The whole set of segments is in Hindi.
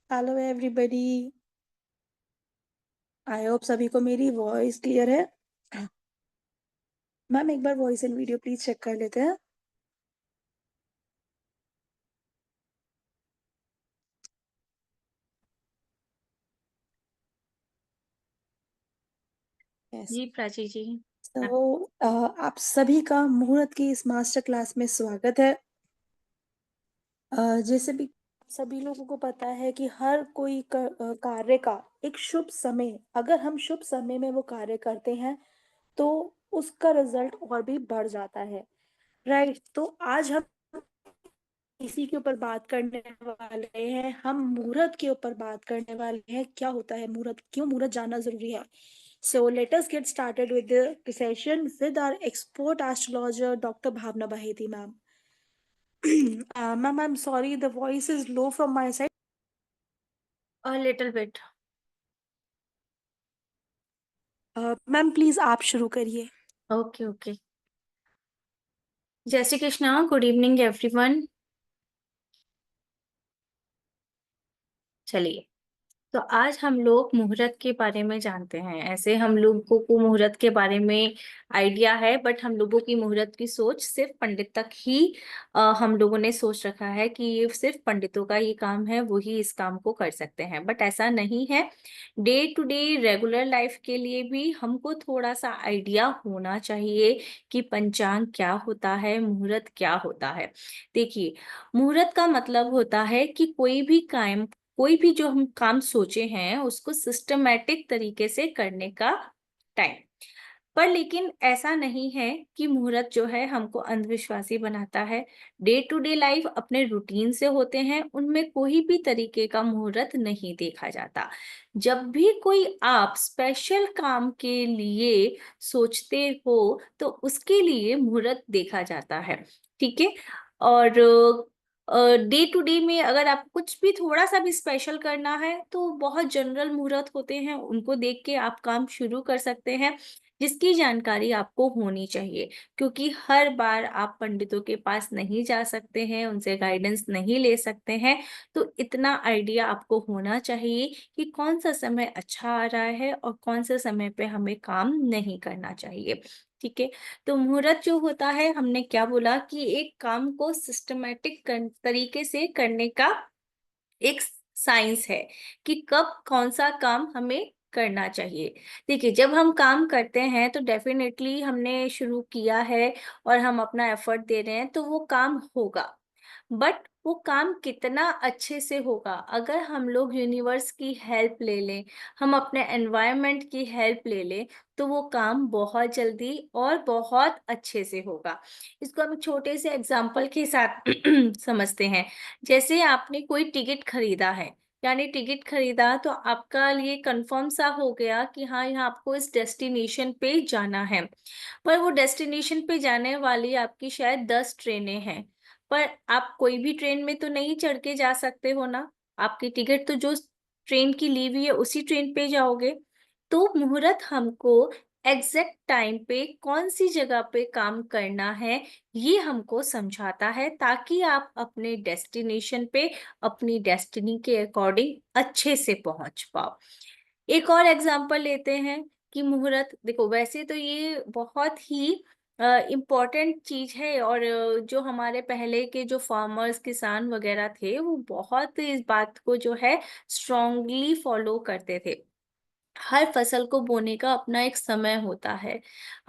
Hello everybody. आई होप सभी को मेरी वॉइस क्लियर है। मैम एक बार voice and video please check कर लेते हैं। यस। जी प्राची जी। तो आप सभी का मुहूर्त की इस मास्टर क्लास में स्वागत है। जैसे भी सभी लोगों को पता है कि हर कोई कार्य का एक शुभ समय, अगर हम शुभ समय में वो कार्य करते हैं तो उसका रिजल्ट और भी बढ़ जाता है। राइट, तो आज हम इसी के ऊपर बात करने वाले हैं। हम मुहूर्त के ऊपर बात करने वाले हैं, क्या होता है मुहूर्त, क्यों मुहूर्त जानना जरूरी है। So let us get started with the session with our expert astrologer doctor Bhavna Baheti ma'am. Ma'am, I am sorry, the voice is low from my side. Little bit. Ma'am please आप शुरू करिए। Okay okay. जय Shri Krishna, good evening everyone. चलिए, तो आज हम लोग मुहूर्त के बारे में जानते हैं। ऐसे हम लोगों को मुहूर्त के बारे में आइडिया है, बट हम लोगों की मुहूर्त की सोच सिर्फ पंडित तक ही हम लोगों ने सोच रखा है कि ये सिर्फ पंडितों का ही काम है, वो ही इस काम को कर सकते हैं। बट ऐसा नहीं है। Day to day regular life के लिए भी हमको थोड़ा सा आइडिया होना चाहिए कि पंचांग क्या होता है, मुहूर्त क्या होता है। देखिए, मुहूर्त का मतलब होता है कि कोई भी जो हम काम सोचे हैं उसको सिस्टमैटिक तरीके से करने का टाइम। पर लेकिन ऐसा नहीं है कि मुहूर्त जो है हमको अंधविश्वासी बनाता है। डे टू डे लाइफ अपने रूटीन से होते हैं, उनमें कोई भी तरीके का मुहूर्त नहीं देखा जाता। जब भी कोई आप स्पेशल काम के लिए सोचते हो तो उसके लिए मुहूर्त देखा जाता है। ठीक है। और डे टू डे में अगर आप कुछ भी थोड़ा सा भी स्पेशल करना है तो बहुत जनरल मुहूर्त होते हैं, उनको देख के आप काम शुरू कर सकते हैं, जिसकी जानकारी आपको होनी चाहिए। क्योंकि हर बार आप पंडितों के पास नहीं जा सकते हैं, उनसे गाइडेंस नहीं ले सकते हैं। तो इतना आइडिया आपको होना चाहिए कि कौन सा समय अच्छा आ रहा है और कौन से समय पे हमें काम नहीं करना चाहिए। ठीक है। तो मुहूर्त जो होता है, हमने क्या बोला कि एक काम को सिस्टमेटिक तरीके से करने का एक साइंस है कि कब कौन सा काम हमें करना चाहिए। देखिए, जब हम काम करते हैं तो डेफिनेटली हमने शुरू किया है और हम अपना एफर्ट दे रहे हैं तो वो काम होगा। बट वो काम कितना अच्छे से होगा अगर हम लोग यूनिवर्स की हेल्प ले लें, हम अपने एनवायरनमेंट की हेल्प ले लें, तो वो काम बहुत जल्दी और बहुत अच्छे से होगा। इसको हम छोटे से एग्जाम्पल के साथ समझते हैं। जैसे आपने कोई टिकट खरीदा है, यानी टिकट खरीदा तो आपका ये कंफर्म सा हो गया कि हाँ, यहाँ आपको इस डेस्टिनेशन पे जाना है। पर वो डेस्टिनेशन पे जाने वाली आपकी शायद 10 ट्रेनें हैं, पर आप कोई भी ट्रेन में तो नहीं चढ़ के जा सकते हो ना। आपकी टिकट तो जो ट्रेन की ली हुई है उसी ट्रेन पे जाओगे। तो मुहूर्त हमको एग्जैक्ट टाइम पे कौन सी जगह पे काम करना है ये हमको समझाता है, ताकि आप अपने डेस्टिनेशन पे अपनी डेस्टिनी के अकॉर्डिंग अच्छे से पहुंच पाओ। एक और एग्जांपल लेते हैं कि मुहूर्त, देखो वैसे तो ये बहुत ही इम्पोर्टेंट चीज है, और जो हमारे पहले के जो फार्मर्स किसान वगैरह थे वो बहुत इस बात को जो है स्ट्रांगली फॉलो करते थे। हर फसल को बोने का अपना एक समय होता है।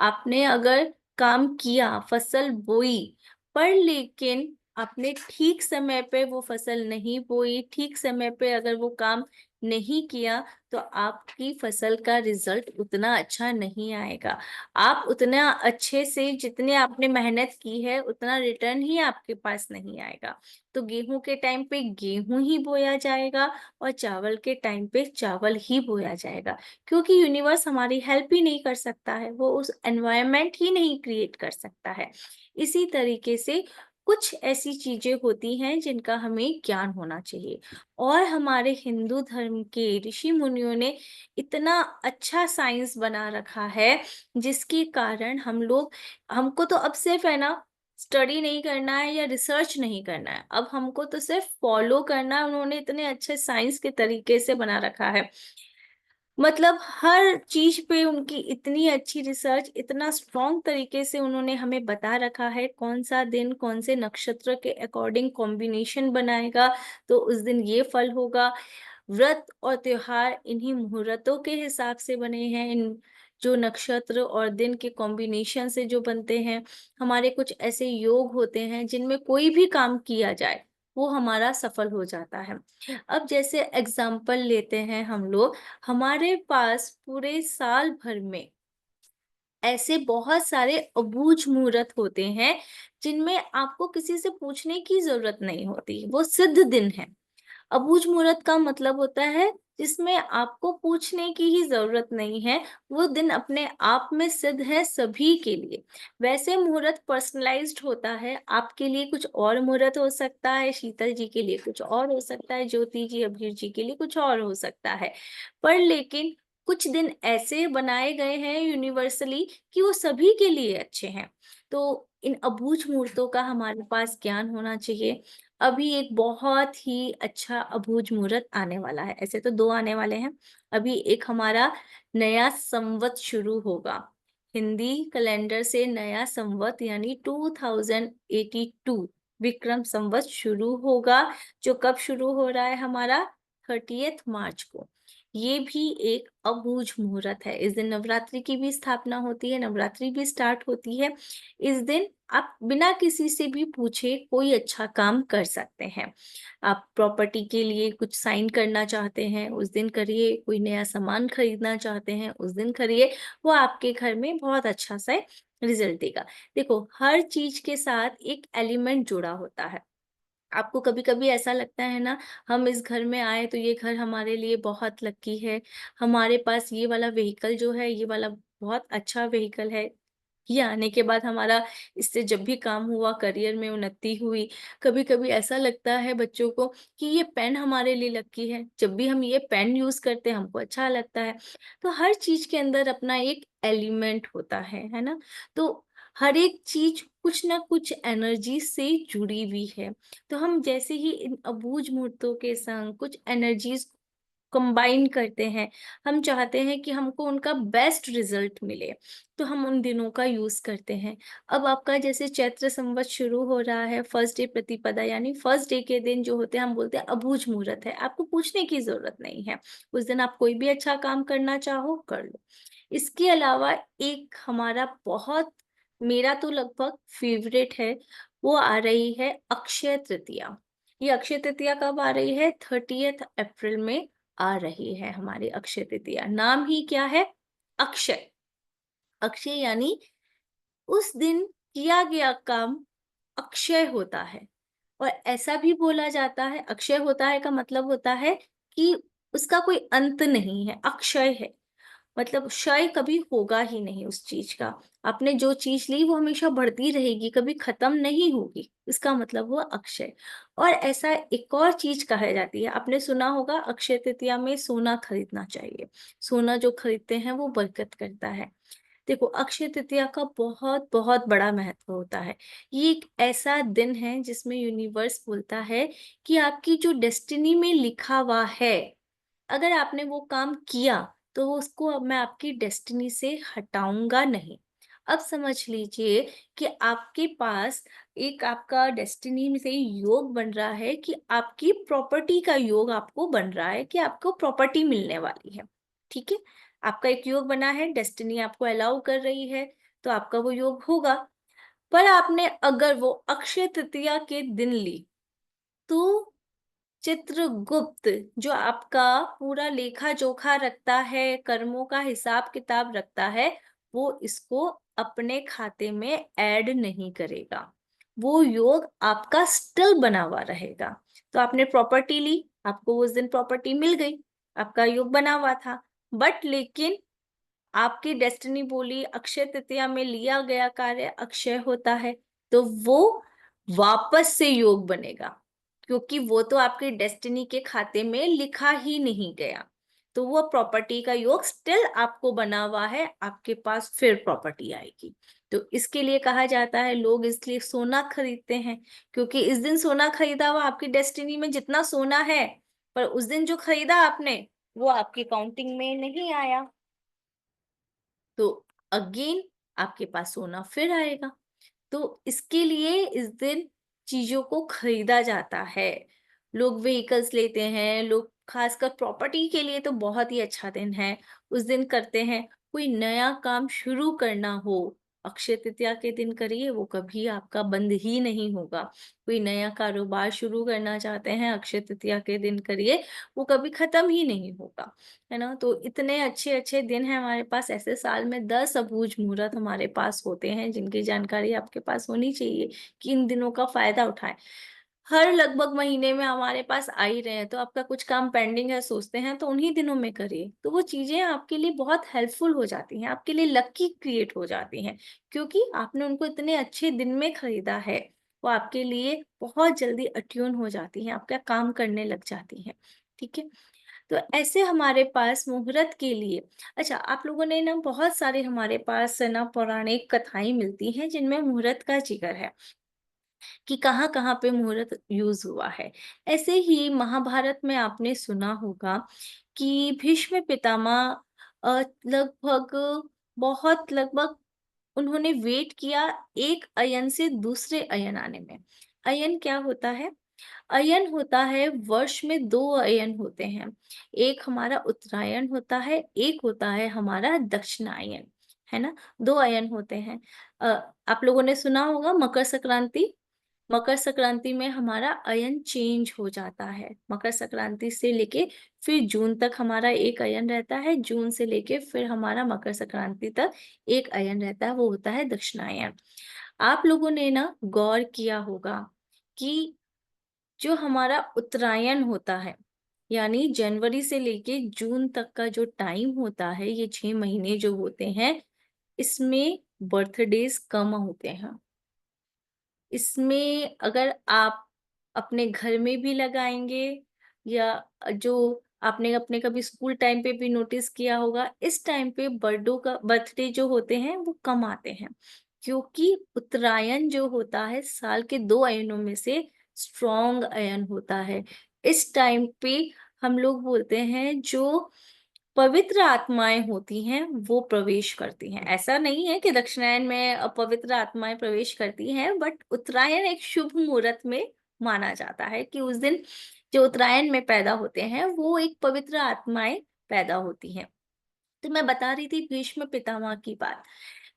आपने अगर काम किया, फसल बोई, पर लेकिन आपने ठीक समय पे वो फसल नहीं बोई, ठीक समय पे अगर वो काम नहीं किया, तो आपकी फसल का रिजल्ट उतना अच्छा नहीं आएगा। आप उतना अच्छे से जितने आपने मेहनत की है उतना रिटर्न ही आपके पास नहीं आएगा। तो गेहूं के टाइम पे गेहूं ही बोया जाएगा और चावल के टाइम पे चावल ही बोया जाएगा। क्योंकि यूनिवर्स हमारी हेल्प ही नहीं कर सकता है, वो उस एनवायरनमेंट ही नहीं क्रिएट कर सकता है। इसी तरीके से कुछ ऐसी चीजें होती हैं जिनका हमें ज्ञान होना चाहिए। और हमारे हिंदू धर्म के ऋषि मुनियों ने इतना अच्छा साइंस बना रखा है, जिसके कारण हम लोग, हमको तो अब सिर्फ है ना स्टडी नहीं करना है या रिसर्च नहीं करना है, अब हमको तो सिर्फ फॉलो करना है। उन्होंने इतने अच्छे साइंस के तरीके से बना रखा है, मतलब हर चीज पे उनकी इतनी अच्छी रिसर्च, इतना स्ट्रॉन्ग तरीके से उन्होंने हमें बता रखा है कौन सा दिन कौन से नक्षत्र के अकॉर्डिंग कॉम्बिनेशन बनाएगा तो उस दिन ये फल होगा। व्रत और त्योहार इन्हीं मुहूर्तों के हिसाब से बने हैं, इन जो नक्षत्र और दिन के कॉम्बिनेशन से जो बनते हैं। हमारे कुछ ऐसे योग होते हैं जिनमें कोई भी काम किया जाए वो हमारा सफल हो जाता है। अब जैसे एग्जाम्पल लेते हैं हम लोग, हमारे पास पूरे साल भर में ऐसे बहुत सारे अबूझ मुहूर्त होते हैं जिनमें आपको किसी से पूछने की जरूरत नहीं होती, वो सिद्ध दिन है। अबूझ मुहूर्त का मतलब होता है जिसमें आपको पूछने की ही जरूरत नहीं है, वो दिन अपने आप में सिद्ध है सभी के लिए। वैसे मुहूर्त पर्सनलाइज्ड होता है, आपके लिए कुछ और मुहूर्त हो सकता है, शीतल जी के लिए कुछ और हो सकता है, ज्योति जी अभीर जी के लिए कुछ और हो सकता है। पर लेकिन कुछ दिन ऐसे बनाए गए हैं यूनिवर्सली कि वो सभी के लिए अच्छे हैं। तो इन अबूझ मुहूर्तों का हमारे पास ज्ञान होना चाहिए। अभी एक बहुत ही अच्छा अबूझ मुहूर्त आने वाला है, ऐसे तो 2 आने वाले हैं। अभी एक हमारा नया संवत शुरू होगा, हिंदी कैलेंडर से नया संवत यानी 2082 विक्रम संवत शुरू होगा, जो कब शुरू हो रहा है हमारा 30 मार्च को। ये भी एक अबूझ मुहूर्त है, इस दिन नवरात्रि की भी स्थापना होती है, नवरात्रि भी स्टार्ट होती है। इस दिन आप बिना किसी से भी पूछे कोई अच्छा काम कर सकते हैं। आप प्रॉपर्टी के लिए कुछ साइन करना चाहते हैं उस दिन करिए, कोई नया सामान खरीदना चाहते हैं उस दिन करिए, वो आपके घर में बहुत अच्छा सा रिजल्ट देगा। देखो हर चीज के साथ एक एलिमेंट जुड़ा होता है। आपको कभी-कभी ऐसा लगता है ना, हम इस घर में आए तो ये घर हमारे लिए बहुत लकी है, हमारे पास ये वाला व्हीकल जो है, ये वाला बहुत अच्छा व्हीकल है। ये आने के बाद हमारा इससे जब भी काम हुआ, करियर में उन्नति हुई। कभी-कभी ऐसा लगता है बच्चों को कि ये पेन हमारे लिए लकी है, जब भी हम ये पेन यूज़ करते हैं हमको अच्छा लगता है। तो हर चीज़ के अंदर अपना एक एलिमेंट होता है ना? तो हर एक चीज़ कुछ ना कुछ एनर्जी से जुड़ी हुई है। तो हम जैसे ही इन अबूझ मुहूर्तों के संग कुछ एनर्जीज कंबाइन करते हैं, हम चाहते हैं कि हमको उनका बेस्ट रिजल्ट मिले, तो हम उन दिनों का यूज करते हैं। अब आपका जैसे चैत्र संवत शुरू हो रहा है, फर्स्ट डे प्रतिपदा यानी फर्स्ट डे के दिन जो होते हैं हम बोलते हैं अबूझ मुहूर्त है, आपको पूछने की जरूरत नहीं है। उस दिन आप कोई भी अच्छा काम करना चाहो कर लो। इसके अलावा एक हमारा बहुत, मेरा तो लगभग फेवरेट है, वो आ रही है अक्षय तृतीया। ये अक्षय तृतीया कब आ रही है? 30 अप्रैल में आ रही है हमारी अक्षय तृतीया। नाम ही क्या है? अक्षय। अक्षय यानी उस दिन किया गया काम अक्षय होता है। और ऐसा भी बोला जाता है, अक्षय होता है का मतलब होता है कि उसका कोई अंत नहीं है, अक्षय है। मतलब क्षय कभी होगा ही नहीं उस चीज का। आपने जो चीज ली वो हमेशा बढ़ती रहेगी, कभी खत्म नहीं होगी, इसका मतलब हुआ अक्षय। और ऐसा एक और चीज कहा जाती है, आपने सुना होगा अक्षय तृतीया में सोना खरीदना चाहिए, सोना जो खरीदते हैं वो बरकत करता है। देखो अक्षय तृतीया का बहुत बहुत बड़ा महत्व होता है। ये एक ऐसा दिन है जिसमें यूनिवर्स बोलता है कि आपकी जो डेस्टिनी में लिखा हुआ है, अगर आपने वो काम किया तो उसको अब मैं आपकी डेस्टिनी से हटाऊंगा नहीं। अब समझ लीजिए कि आपके पास एक आपका डेस्टिनी में से योग बन रहा है कि आपकी प्रॉपर्टी का योग आपको बन रहा है कि आपको प्रॉपर्टी मिलने वाली है। ठीक है, आपका एक योग बना है, डेस्टिनी आपको अलाउ कर रही है, तो आपका वो योग होगा। पर आपने अगर वो अक्षय तृतीया के दिन ली तो चित्रगुप्त जो आपका पूरा लेखा जोखा रखता है, कर्मों का हिसाब किताब रखता है, वो इसको अपने खाते में ऐड नहीं करेगा। वो योग आपका स्टिल बना हुआ रहेगा। तो आपने प्रॉपर्टी ली, आपको उस दिन प्रॉपर्टी मिल गई, आपका योग बना हुआ था। बट लेकिन आपकी डेस्टिनी बोली अक्षय तृतीया में लिया गया कार्य अक्षय होता है, तो वो वापस से योग बनेगा, क्योंकि वो तो आपकी डेस्टिनी के खाते में लिखा ही नहीं गया। तो वो प्रॉपर्टी का योग स्टिल आपको बना हुआ है, आपके पास फिर प्रॉपर्टी आएगी। तो इसके लिए कहा जाता है, लोग इसलिए सोना खरीदते हैं, क्योंकि इस दिन सोना खरीदा हुआ आपकी डेस्टिनी में जितना सोना है, पर उस दिन जो खरीदा आपने वो आपकी काउंटिंग में नहीं आया, तो अगेन आपके पास सोना फिर आएगा। तो इसके लिए इस दिन चीजों को खरीदा जाता है। लोग व्हीकल्स लेते हैं, लोग खासकर प्रॉपर्टी के लिए तो बहुत ही अच्छा दिन है। उस दिन करते हैं, कोई नया काम शुरू करना हो, अक्षय तृतीया के दिन करिए, वो कभी आपका बंद ही नहीं होगा। कोई नया कारोबार शुरू करना चाहते हैं, अक्षय तृतीया के दिन करिए, वो कभी खत्म ही नहीं होगा, है ना। तो इतने अच्छे अच्छे दिन हैं हमारे पास, ऐसे साल में 10 अबूझ मुहूर्त हमारे पास होते हैं, जिनकी जानकारी आपके पास होनी चाहिए कि इन दिनों का फायदा उठाएं। हर लगभग महीने में हमारे पास आ ही रहे हैं, तो आपका कुछ काम पेंडिंग है सोचते हैं, तो उन्हीं दिनों में करिए, तो वो चीजें आपके लिए बहुत हेल्पफुल हो जाती हैं, आपके लिए लकी क्रिएट हो जाती हैं, क्योंकि आपने उनको इतने अच्छे दिन में खरीदा है। वो आपके लिए बहुत जल्दी अट्यून हो जाती हैं, आपका काम करने लग जाती हैं। ठीक है, तो ऐसे हमारे पास मुहूर्त के लिए, अच्छा, आप लोगों ने ना बहुत सारे हमारे पास ना पौराणिक कथाएं मिलती हैं जिनमें मुहूर्त का जिक्र है कि कहाँ-कहाँ पे मुहूर्त यूज हुआ है। ऐसे ही महाभारत में आपने सुना होगा कि भीष्म पितामह लगभग लगभग उन्होंने वेट किया एक अयन से दूसरे अयन आने में। अयन क्या होता है? अयन होता है, वर्ष में 2 अयन होते हैं। एक हमारा उत्तरायण होता है, एक होता है हमारा दक्षिणायन, है ना? 2 अयन होते हैं। अ, आप लोगों ने सुना होगा मकर संक्रांति। मकर संक्रांति में हमारा अयन चेंज हो जाता है। मकर संक्रांति से लेके फिर जून तक हमारा एक अयन रहता है, जून से लेके फिर हमारा मकर संक्रांति तक एक अयन रहता है, वो होता है दक्षिणायन। आप लोगों ने ना गौर किया होगा कि जो हमारा उत्तरायण होता है, यानी जनवरी से लेके जून तक का जो टाइम होता है, ये 6 महीने जो होते हैं, इसमें बर्थडेज कम होते हैं। इसमें अगर आप अपने घर में भी लगाएँगे, या जो आपने अपने कभी स्कूल टाइम पे भी नोटिस किया होगा, इस टाइम पे बर्थडे जो होते हैं वो कम आते हैं। क्योंकि उत्तरायण जो होता है साल के 2 अयनों में से स्ट्रॉन्ग अयन होता है। इस टाइम पे हम लोग बोलते हैं जो पवित्र आत्माएँ होती हैं, वो प्रवेश करती हैं। ऐसा नहीं है कि दक्षिणायन में अपवित्र आत्माएँ प्रवेश करती हैं, बट उत्तरायण एक शुभ मुहूर्त में माना जाता है कि उस दिन जो उत्तरायण में पैदा होते हैं, वो एक पवित्र आत्माएँ पैदा होती हैं। तो मैं बता रही थी भीष्म पितामह की बात।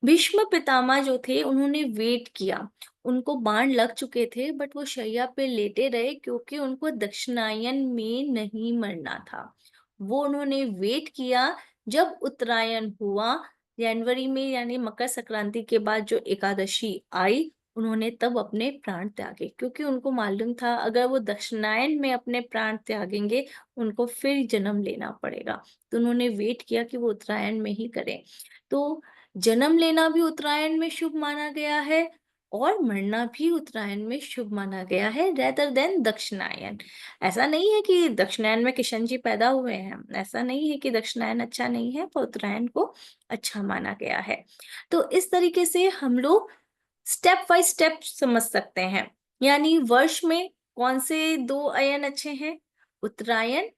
भीष्म पितामह जो थे, उन्होंने वेट किया। उनको बाण लग चुके थे, बट वो शैया पे लेटे रहे क्योंकि उनको दक्षिणायन में नहीं मरना था। वो उन्होंने वेट किया, जब उत्तरायण हुआ जनवरी में, यानी मकर संक्रांति के बाद जो एकादशी आई, उन्होंने तब अपने प्राण त्यागे, क्योंकि उनको मालूम था अगर वो दक्षिणायन में अपने प्राण त्यागेंगे, उनको फिर जन्म लेना पड़ेगा। तो उन्होंने वेट किया कि वो उत्तरायण में ही करें। तो जन्म लेना भी उत्तरायण में शुभ माना गया है, और मरना भी उत्तरायण में शुभ माना गया है, रेदर देन दक्षिणायन। ऐसा नहीं है कि दक्षिणायन में किशन जी पैदा हुए हैं, ऐसा नहीं है कि दक्षिणायन अच्छा नहीं है, पर उत्तरायण को अच्छा माना गया है। तो इस तरीके से हम लोग स्टेप बाय स्टेप समझ सकते हैं, यानी वर्ष में कौन से 2 अयन अच्छे हैं? उत्तरायण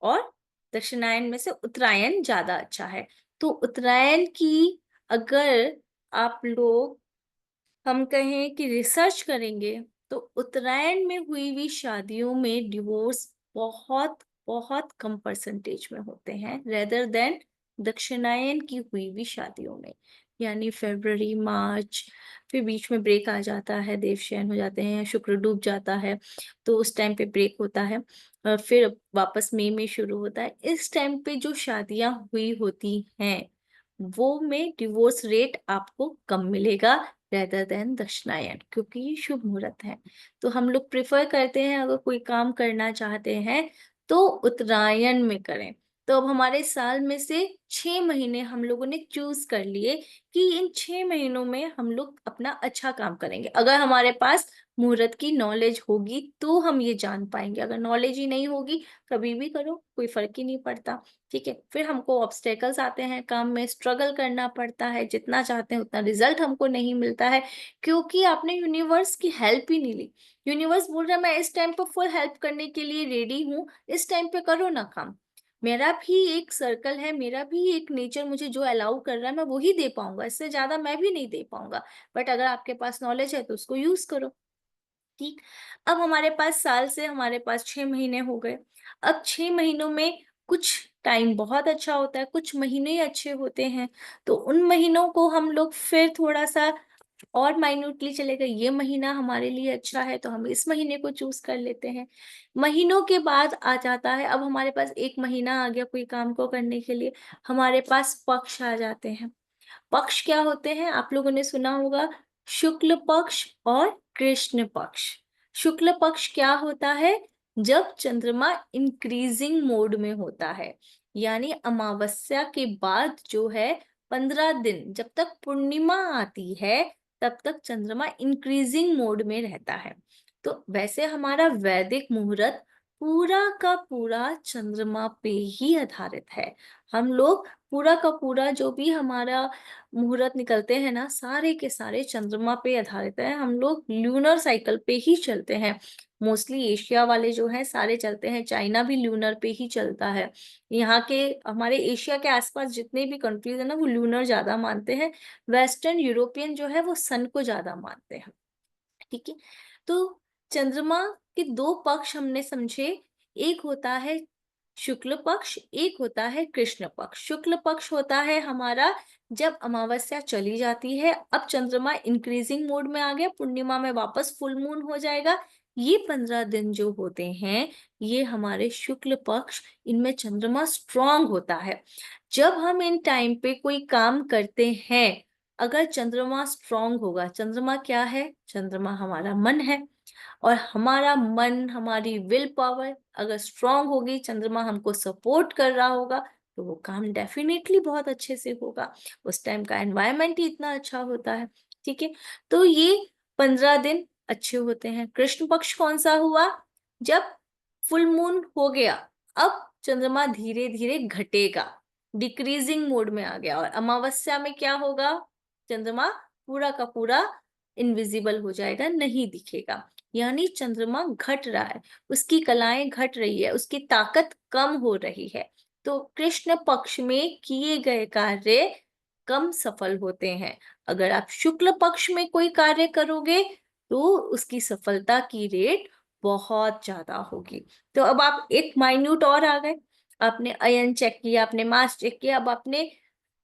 और दक्षिणायन में से उत्तरायण ज़्यादा अच्छा है। तो उत्तरायण की अगर आप लोग, हम कहें कि रिसर्च करेंगे, तो उत्तरायण में हुई हुई शादियों में डिवोर्स बहुत बहुत कम परसेंटेज में होते हैं, रेदर देन दक्षिणायन की हुई हुई शादियों में। यानी फरवरी मार्च, फिर बीच में ब्रेक आ जाता है, देवशयन हो जाते हैं, शुक्र डूब जाता है, तो उस टाइम पे ब्रेक होता है। फिर वापस मई में शुरू होता है। इस टाइम पे जो शादियां हुई होती हैं, वो में डिवोर्स रेट आपको कम मिलेगा, रेदर देन दक्षिणायन, क्योंकि ये शुभ मुहूर्त है। तो हम लोग प्रेफर करते हैं, अगर कोई काम करना चाहते हैं तो उत्तरायण में करें। तो अब हमारे साल में से 6 महीने हम लोगों ने चूज कर लिए कि इन 6 महीनों में हम लोग अपना अच्छा काम करेंगे। अगर हमारे पास मुहूर्त की नॉलेज होगी तो हम ये जान पाएंगे। अगर नॉलेज ही नहीं होगी, कभी भी करो कोई फर्क ही नहीं पड़ता। ठीक है, फिर हमको ऑब्स्टेकल्स आते हैं, काम में स्ट्रगल करना पड़ता है, जितना चाहते हैं उतना रिजल्ट हमको नहीं मिलता है, क्योंकि आपने यूनिवर्स की हेल्प ही नहीं ली। यूनिवर्स बोल रहा है मैं इस टाइम पर फुल हेल्प करने के लिए रेडी हूँ, इस टाइम पे करो ना काम। मेरा भी एक सर्कल है, मेरा भी एक नेचर मुझे जो अलाउ कर रहा है मैं वही दे पाऊंगा, इससे ज्यादा मैं भी नहीं दे पाऊंगा। बट अगर आपके पास नॉलेज है तो उसको यूज करो। ठीक। अब हमारे पास साल से हमारे पास 6 महीने हो गए। अब 6 महीनों में कुछ टाइम बहुत अच्छा होता है, कुछ महीने ही अच्छे होते हैं। तो उन महीनों को हम लोग फिर थोड़ा सा और माइन्यूटली चले गए, ये महीना हमारे लिए अच्छा है तो हम इस महीने को चूज कर लेते हैं। महीनों के बाद आ जाता है, अब हमारे पास एक महीना आ गया कोई काम को करने के लिए, हमारे पास पक्ष आ जाते हैं। पक्ष क्या होते हैं, आप लोगों ने सुना होगा, शुक्ल पक्ष और कृष्ण पक्ष। शुक्ल पक्ष क्या होता है, जब चंद्रमा इंक्रीजिंग मोड में होता है, यानी अमावस्या के बाद जो है 15 दिन, जब तक पूर्णिमा आती है तब तक चंद्रमा इंक्रीजिंग मोड में रहता है। तो वैसे हमारा वैदिक मुहूर्त पूरा का पूरा चंद्रमा पे ही आधारित है। हम लोग पूरा का पूरा जो भी हमारा मुहूर्त निकलते हैं ना, सारे के सारे चंद्रमा पे आधारित है। हम लोग ल्यूनर साइकिल पे ही चलते हैं। मोस्टली एशिया वाले जो है सारे चलते हैं, चाइना भी ल्यूनर पे ही चलता है। यहाँ के हमारे एशिया के आसपास जितने भी कंट्रीज है ना, वो ल्यूनर ज्यादा मानते हैं। वेस्टर्न यूरोपियन जो है वो सन को ज्यादा मानते हैं। ठीक है, तो चंद्रमा के दो पक्ष हमने समझे, एक होता है शुक्ल पक्ष, एक होता है कृष्ण पक्ष। शुक्ल पक्ष होता है हमारा जब अमावस्या चली जाती है, अब चंद्रमा इंक्रीजिंग मोड में आ गया, पूर्णिमा में वापस फुल मून हो जाएगा। ये 15 दिन जो होते हैं ये हमारे शुक्ल पक्ष, इनमें चंद्रमा स्ट्रांग होता है। जब हम इन टाइम पे कोई काम करते हैं, अगर चंद्रमा स्ट्रांग होगा, चंद्रमा क्या है, चंद्रमा हमारा मन है, और हमारा मन, हमारी विल पावर अगर स्ट्रांग होगी, चंद्रमा हमको सपोर्ट कर रहा होगा, तो वो काम डेफिनेटली बहुत अच्छे से होगा। उस टाइम का एनवायरनमेंट ही इतना अच्छा होता है। ठीक है, तो ये 15 दिन अच्छे होते हैं। कृष्ण पक्ष कौन सा हुआ, जब फुल मून हो गया, अब चंद्रमा धीरे धीरे घटेगा, डिक्रीजिंग मोड में आ गया, और अमावस्या में क्या होगा, चंद्रमा पूरा का पूरा इनविजिबल हो जाएगा, नहीं दिखेगा। यानी चंद्रमा घट रहा है, उसकी कलाएं घट रही है, उसकी ताकत कम हो रही है। तो कृष्ण पक्ष में किए गए कार्य कम सफल होते हैं। अगर आप शुक्ल पक्ष में कोई कार्य करोगे तो उसकी सफलता की रेट बहुत ज्यादा होगी। तो अब आप एक माइन्यूट और आ गए, आपने अयन चेक किया, आपने मास चेक किया, अब आपने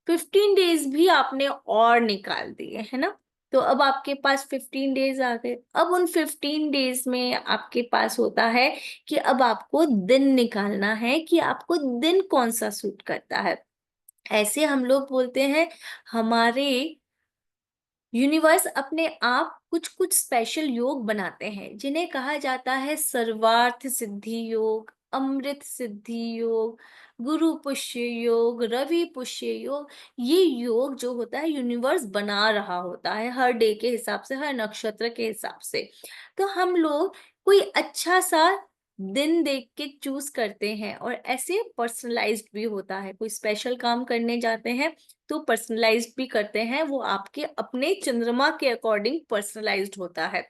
15 डेज भी आपने और निकाल दिए है ना। तो अब आपके पास 15 डेज आ गए। अब उन 15 डेज में आपके पास होता है कि अब आपको दिन निकालना है कि आपको दिन कौन सा सूट करता है। ऐसे हम लोग बोलते हैं, हमारे यूनिवर्स अपने आप कुछ कुछ स्पेशल योग बनाते हैं, जिन्हें कहा जाता है सर्वार्थ सिद्धि योग, अमृत सिद्धि योग, गुरु पुष्य योग, रवि पुष्य योग। ये योग जो होता है यूनिवर्स बना रहा होता है हर डे के हिसाब से, हर नक्षत्र के हिसाब से। तो हम लोग कोई अच्छा सा दिन देख के चूज करते हैं, और ऐसे पर्सनलाइज्ड भी होता है। कोई स्पेशल काम करने जाते हैं तो पर्सनलाइज्ड भी करते हैं, वो आपके अपने चंद्रमा के अकॉर्डिंग पर्सनलाइज्ड होता है,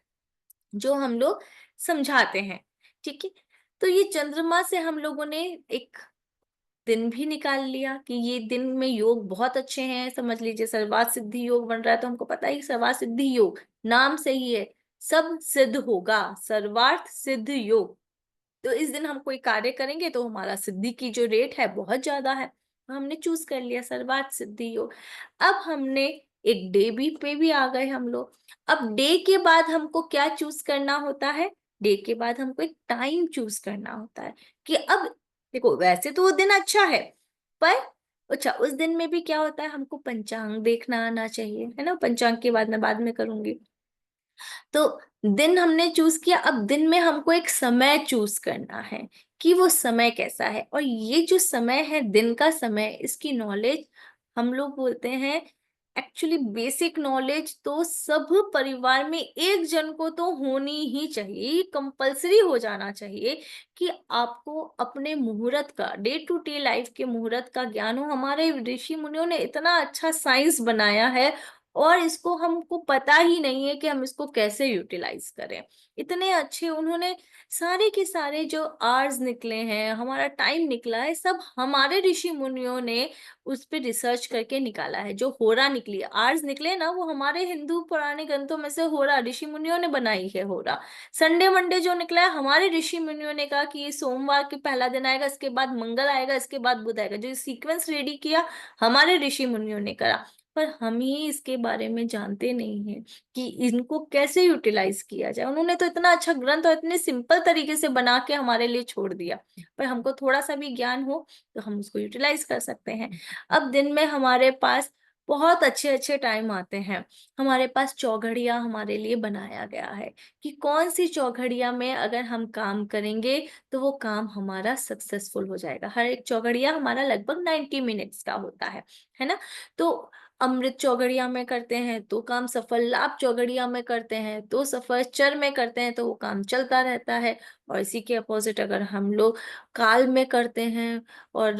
जो हम लोग समझाते हैं। ठीक है, तो ये चंद्रमा से हम लोगों ने एक दिन भी निकाल लिया कि ये दिन में योग बहुत अच्छे हैं। समझ लीजिए सर्वार्थ सिद्धि योग बन रहा है, तो हमको पता है सर्वार्थ सिद्धि योग नाम से ही है, सब सिद्ध होगा, सर्वार्थ सिद्ध योग। तो इस दिन हम कोई कार्य करेंगे तो हमारा सिद्धि की जो रेट है बहुत ज्यादा है, तो हमने चूज कर लिया सर्वार्थ सिद्धि योग। अब हमने एक डे भी पे भी आ गए हम लोग। अब डे के बाद हमको क्या चूज करना होता है, डे के बाद हमको एक टाइम चूज करना होता है कि अब देखो, वैसे तो वो दिन अच्छा है, पर अच्छा उस दिन में भी क्या होता है, हमको पंचांग देखना आना चाहिए, है ना। पंचांग के बाद मैं बाद में करूंगी। तो दिन हमने चूज किया, अब दिन में हमको एक समय चूज करना है कि वो समय कैसा है। और ये जो समय है दिन का समय, इसकी नॉलेज हम लोग बोलते हैं एक्चुअली बेसिक नॉलेज तो सब परिवार में एक जन को तो होनी ही चाहिए, कंपलसरी हो जाना चाहिए कि आपको अपने मुहूर्त का, डे टू डे लाइफ के मुहूर्त का ज्ञान हो। हमारे ऋषि मुनियों ने इतना अच्छा साइंस बनाया है और इसको हमको पता ही नहीं है कि हम इसको कैसे यूटिलाइज करें। इतने अच्छे उन्होंने सारे के सारे जो आर्स निकले हैं, हमारा टाइम निकला है, सब हमारे ऋषि मुनियों ने उस पे रिसर्च करके निकाला है। जो होरा निकली है, आर्स निकले ना, वो हमारे हिंदू पुराने ग्रंथों में से होरा ऋषि मुनियों ने बनाई है। होरा संडे मंडे जो निकला है, हमारे ऋषि मुनियों ने कहा कि ये सोमवार के पहला दिन आएगा, इसके बाद मंगल आएगा, इसके बाद बुध आएगा। जो सीक्वेंस रेडी किया, हमारे ऋषि मुनियों ने करा। पर हम ही इसके बारे में जानते नहीं है कि इनको कैसे यूटिलाइज किया जाए। उन्होंने तो इतना अच्छा ग्रंथ और इतने सिंपल तरीके से बना के हमारे लिए छोड़ दिया, पर हमको थोड़ा सा भी ज्ञान हो तो हम उसको यूटिलाइज कर सकते हैं। अब दिन में हमारे पास बहुत अच्छे अच्छे टाइम आते हैं। हमारे पास चौघड़िया हमारे लिए बनाया गया है कि कौन सी चौघड़िया में अगर हम काम करेंगे तो वो काम हमारा सक्सेसफुल हो जाएगा। हर एक चौघड़िया हमारा लगभग 90 मिनट्स का होता है ना। तो अमृत चौघड़िया में करते हैं तो काम सफल, लाभ चौघड़िया में करते हैं तो सफल, चर में करते हैं तो वो काम चलता रहता है। और इसी के अपोजिट अगर हम लोग काल में करते हैं और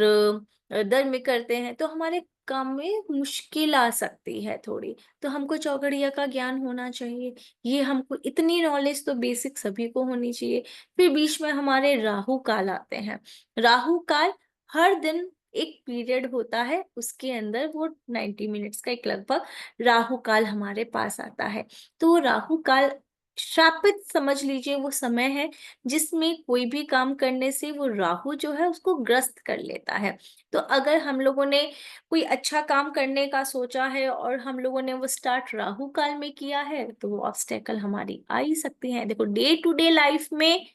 दर में करते हैं तो हमारे काम में मुश्किल आ सकती है थोड़ी। तो हमको चौघड़िया का ज्ञान होना चाहिए। ये हमको इतनी नॉलेज तो बेसिक सभी को होनी चाहिए। फिर बीच में हमारे राहु काल आते हैं। राहु काल हर दिन एक पीरियड होता है, उसके अंदर वो 90 मिनट्स का एक लगभग राहु काल हमारे पास आता है। तो वो राहु काल शापित समझ लीजिए वो समय है जिसमें कोई भी काम करने से वो राहु जो है उसको ग्रस्त कर लेता है। तो अगर हम लोगों ने कोई अच्छा काम करने का सोचा है और हम लोगों ने वो स्टार्ट राहु काल में किया है तो वो ऑब्स्टेकल हमारी आ ही सकती है। देखो डे टू डे लाइफ में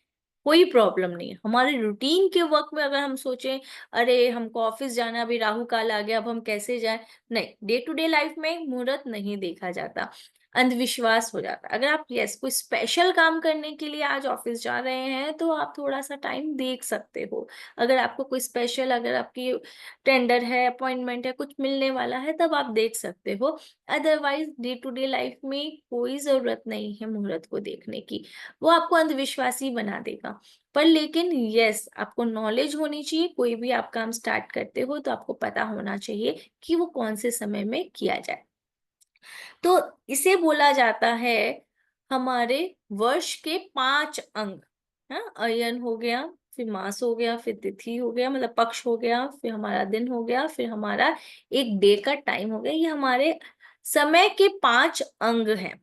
कोई प्रॉब्लम नहीं है। हमारे रूटीन के वर्क में अगर हम सोचें अरे हमको ऑफिस जाना है, अभी राहु काल आ गया, अब हम कैसे जाएं, नहीं, डे टू डे लाइफ में मुहूर्त नहीं देखा जाता, अंधविश्वास हो जाता। अगर आप यस कोई स्पेशल काम करने के लिए आज ऑफिस जा रहे हैं तो आप थोड़ा सा टाइम देख सकते हो। अगर आपको कोई स्पेशल, अगर आपकी टेंडर है, अपॉइंटमेंट है, कुछ मिलने वाला है, तब आप देख सकते हो। Otherwise day to day life में कोई जरूरत नहीं है मुहूर्त को देखने की, वो आपको अंधविश्वासी बना देगा। पर लेकिन यस आपको नॉलेज होनी चाहिए। कोई भी आप काम स्टार्ट करते हो तो आपको पता होना चाहिए कि वो कौन से समय में किया जाए। तो इसे बोला जाता है हमारे वर्ष के 5 अंग। हाँ, अयन हो गया, फिर मास हो गया, फिर तिथि हो गया, मतलब पक्ष हो गया, फिर हमारा दिन हो गया, फिर हमारा एक डे का टाइम हो गया। ये हमारे समय के 5 अंग हैं।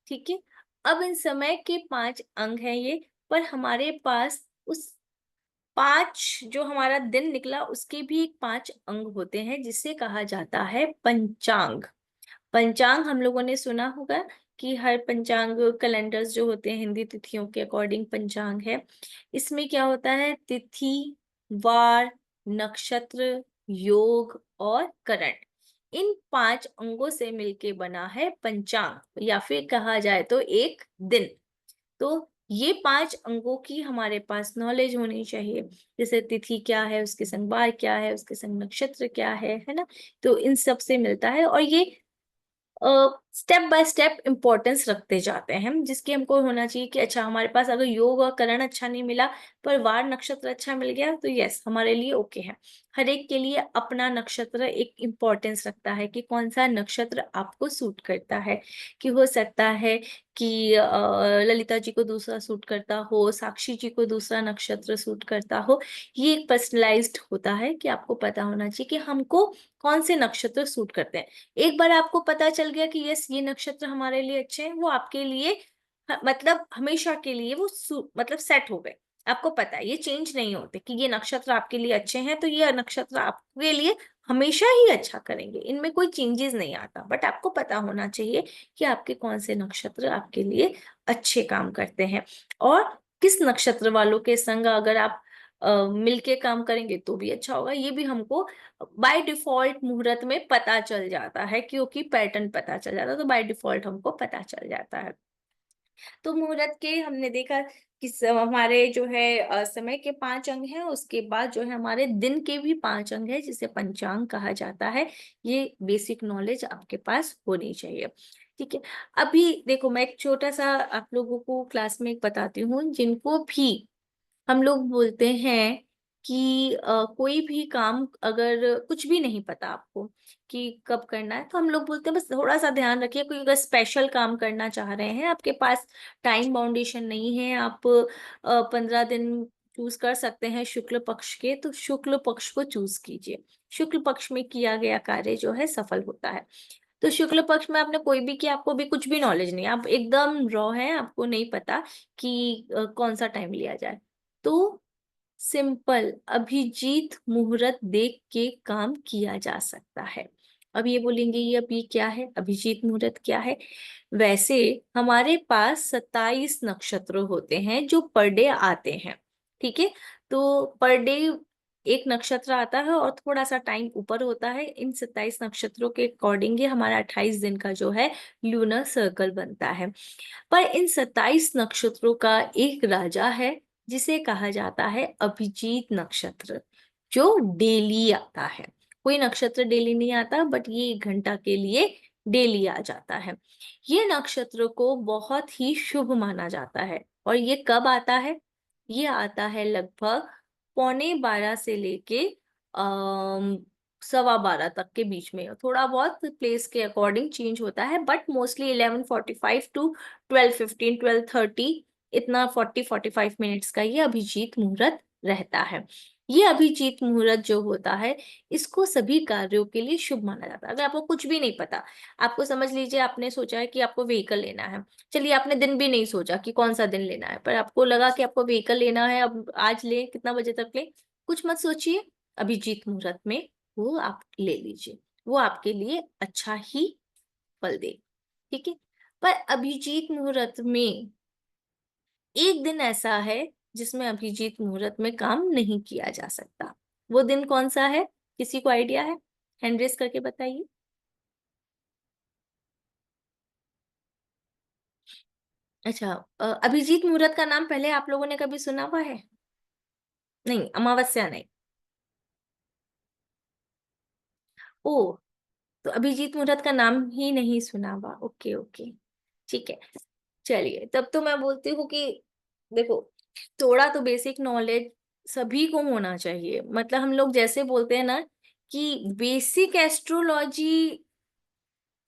ठीक है। अब इन समय के 5 अंग हैं ये, पर हमारे पास उस 5 जो हमारा दिन निकला उसके भी 5 अंग होते हैं जिसे कहा जाता है पंचांग। पंचांग हम लोगों ने सुना होगा कि हर पंचांग कैलेंडर्स जो होते हैं हिंदी तिथियों के अकॉर्डिंग पंचांग है। इसमें क्या होता है, तिथि, वार, नक्षत्र, योग और करण, इन 5 अंगों से मिलके बना है पंचांग, या फिर कहा जाए तो एक दिन। तो ये 5 अंगों की हमारे पास नॉलेज होनी चाहिए। जैसे तिथि क्या है, उसके संग वार क्या है, उसके संग नक्षत्र क्या है ना। तो इन सब से मिलता है और ये स्टेप बाय स्टेप इंपॉर्टेंस रखते जाते हैं, जिसकी हमको होना चाहिए कि अच्छा हमारे पास अगर योग और करण अच्छा नहीं मिला पर वार नक्षत्र अच्छा मिल गया तो यस हमारे लिए ओके है। हर एक के लिए अपना नक्षत्र एक इम्पोर्टेंस रखता है कि कौन सा नक्षत्र आपको सूट करता है। कि हो सकता है कि ललिता जी को दूसरा सूट करता हो, साक्षी जी को दूसरा नक्षत्र सूट करता हो। ये एक पर्सनलाइज्ड होता है कि आपको पता होना चाहिए कि हमको कौन से नक्षत्र सूट करते हैं। एक बार आपको पता चल गया कि यस ये नक्षत्र हमारे लिए अच्छे हैं, वो आपके लिए मतलब हमेशा के लिए वो मतलब सेट हो गए। आपको पता है ये चेंज नहीं होते कि ये नक्षत्र आपके लिए अच्छे हैं तो ये नक्षत्र आपके लिए हमेशा ही अच्छा करेंगे, इनमें कोई चेंजेस नहीं आता। बट आपको पता होना चाहिए कि आपके कौन से नक्षत्र आपके लिए अच्छे काम करते हैं और किस नक्षत्र वालों के संग अगर आप मिलके काम करेंगे तो भी अच्छा होगा। ये भी हमको बाय डिफॉल्ट मुहूर्त में पता चल जाता है, क्योंकि पैटर्न पता चल जाता है, तो बाय डिफॉल्ट हमको पता चल जाता है। तो मुहूर्त के हमने देखा कि हमारे जो है समय के 5 अंग हैं, उसके बाद जो है हमारे दिन के भी 5 अंग हैं, जिसे पंचांग कहा जाता है। ये बेसिक नॉलेज आपके पास होनी चाहिए, ठीक है। अभी देखो, मैं एक छोटा सा आप लोगों को क्लास में एक बताती हूँ, जिनको भी हम लोग बोलते हैं कि कोई भी काम अगर कुछ भी नहीं पता आपको कि कब करना है, तो हम लोग बोलते हैं बस थोड़ा सा ध्यान रखिए, कोई अगर स्पेशल काम करना चाह रहे हैं, आपके पास टाइम बाउंडेशन नहीं है, आप 15 दिन चूज कर सकते हैं शुक्ल पक्ष के, तो शुक्ल पक्ष को चूज कीजिए। शुक्ल पक्ष में किया गया कार्य जो है सफल होता है। तो शुक्ल पक्ष में आपने कोई भी किया, आपको भी कुछ भी नॉलेज नहीं है, आप एकदम रॉ हैं, आपको नहीं पता कि कौन सा टाइम लिया जाए, तो सिंपल अभिजीत मुहूर्त देख के काम किया जा सकता है। अब ये बोलेंगे ये अब ये क्या है, अभिजीत मुहूर्त क्या है? वैसे हमारे पास 27 नक्षत्र होते हैं जो पर डे आते हैं, ठीक है। तो पर डे एक नक्षत्र आता है और थोड़ा सा टाइम ऊपर होता है। इन 27 नक्षत्रों के अकॉर्डिंग ही हमारा 28 दिन का जो है लूनर सर्कल बनता है। पर इन 27 नक्षत्रों का एक राजा है, जिसे कहा जाता है अभिजीत नक्षत्र, जो डेली आता है। कोई नक्षत्र डेली नहीं आता, बट ये 1 घंटा के लिए डेली आ जाता है। ये नक्षत्र को बहुत ही शुभ माना जाता है। और ये कब आता है? ये आता है लगभग 11:15 से लेके 12:15 तक के बीच में। थोड़ा बहुत प्लेस के अकॉर्डिंग चेंज होता है, बट मोस्टली 11:45 टू 12:15, 12:30, इतना 40-45 मिनट्स का ये अभिजीत मुहूर्त रहता है। ये अभिजीत मुहूर्त जो होता है, इसको सभी कार्यों के लिए शुभ माना जाता है। अगर आपको कुछ भी नहीं पता, आपको समझ लीजिए आपने सोचा है कि आपको व्हीकल लेना है, चलिए आपने दिन भी नहीं सोचा कि कौन सा दिन लेना है, पर आपको लगा कि आपको व्हीकल लेना है, अब आज ले, कितना बजे तक ले, कुछ मत सोचिए, अभिजीत मुहूर्त में वो आप ले लीजिए, वो आपके लिए अच्छा ही फल दे, ठीक है। पर अभिजीत मुहूर्त में एक दिन ऐसा है जिसमें अभिजीत मुहूर्त में काम नहीं किया जा सकता। वो दिन कौन सा है? किसी को आइडिया है? हैंड रेस करके बताइए। अच्छा, अभिजीत मुहूर्त का नाम पहले आप लोगों ने कभी सुना हुआ है? नहीं, अमावस्या नहीं। ओ, तो अभिजीत मुहूर्त का नाम ही नहीं सुना हुआ, ओके ओके, ठीक है। चलिए, तब तो मैं बोलती हूँ कि देखो, थोड़ा तो बेसिक नॉलेज सभी को होना चाहिए। मतलब हम लोग जैसे बोलते हैं ना कि बेसिक एस्ट्रोलॉजी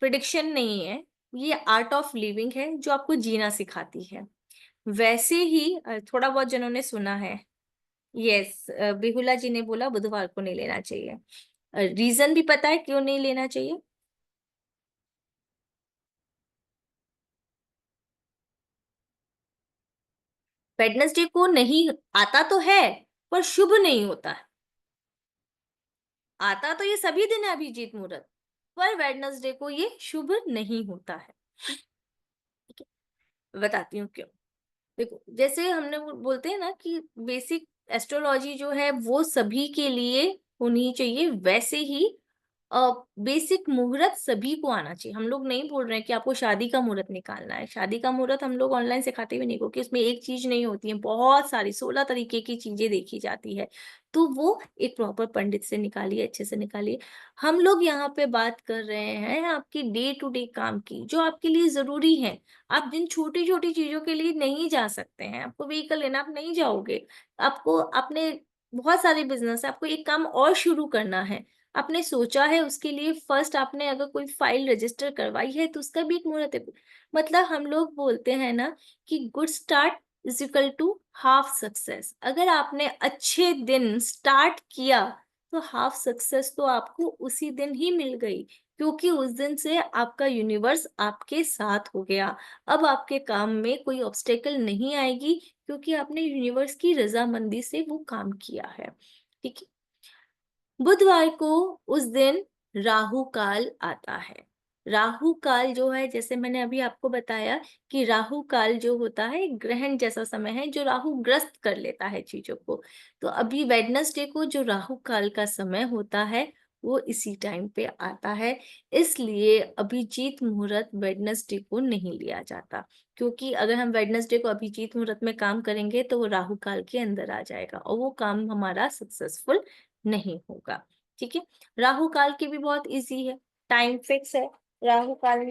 प्रिडिक्शन नहीं है, ये आर्ट ऑफ लिविंग है जो आपको जीना सिखाती है। वैसे ही थोड़ा बहुत जिन्होंने सुना है, यस, बेहुला जी ने बोला बुधवार को नहीं लेना चाहिए। रीजन भी पता है क्यों नहीं लेना चाहिए? वेडनेसडे को नहीं, आता तो है पर शुभ नहीं होता है। आता तो ये सभी दिन है अभिजीत मुहूर्त, पर वेडनेसडे को ये शुभ नहीं होता है, ठीक है। बताती हूँ क्यों। देखो, जैसे हमने बोलते हैं ना कि बेसिक एस्ट्रोलॉजी जो है वो सभी के लिए होनी चाहिए, वैसे ही बेसिक मुहूर्त सभी को आना चाहिए। हम लोग नहीं बोल रहे हैं कि आपको शादी का मुहूर्त निकालना है। शादी का मुहूर्त हम लोग ऑनलाइन सिखाते भी नहीं, क्योंकि उसमें एक चीज नहीं होती है, बहुत सारी 16 तरीके की चीजें देखी जाती है। तो वो एक प्रॉपर पंडित से निकालिए, अच्छे से निकालिए। हम लोग यहाँ पे बात कर रहे हैं आपकी डे टू डे काम की, जो आपके लिए जरूरी है। आप जिन छोटी छोटी चीजों के लिए नहीं जा सकते हैं, आपको व्हीकल लेना, आप नहीं जाओगे, आपको अपने बहुत सारे बिजनेस है, आपको एक काम और शुरू करना है, आपने सोचा है उसके लिए, फर्स्ट आपने अगर कोई फाइल रजिस्टर करवाई है तो उसका भी एक मुहूर्त है। मतलब हम लोग बोलते हैं ना कि good start is equal to half success. अगर आपने अच्छे दिन स्टार्ट किया तो हाफ सक्सेस तो आपको उसी दिन ही मिल गई, क्योंकि उस दिन से आपका यूनिवर्स आपके साथ हो गया। अब आपके काम में कोई ऑब्स्टेकल नहीं आएगी, क्योंकि आपने यूनिवर्स की रजामंदी से वो काम किया है, ठीक है। बुधवार को उस दिन राहु काल आता है। राहु काल जो है, जैसे मैंने अभी आपको बताया कि राहु काल जो होता है एक ग्रहण जैसा समय है, जो राहु ग्रस्त कर लेता है चीजों को। तो अभी वेडनेसडे को जो राहु काल का समय होता है, वो इसी टाइम पे आता है। इसलिए अभिजीत मुहूर्त वेडनेसडे को नहीं लिया जाता, क्योंकि अगर हम वेडनेसडे को अभिजीत मुहूर्त में काम करेंगे तो वो राहु काल के अंदर आ जाएगा और वो काम हमारा सक्सेसफुल नहीं होगा। ठीक है, राहु काल की भी बहुत इजी है, टाइम फिक्स है। राहु काल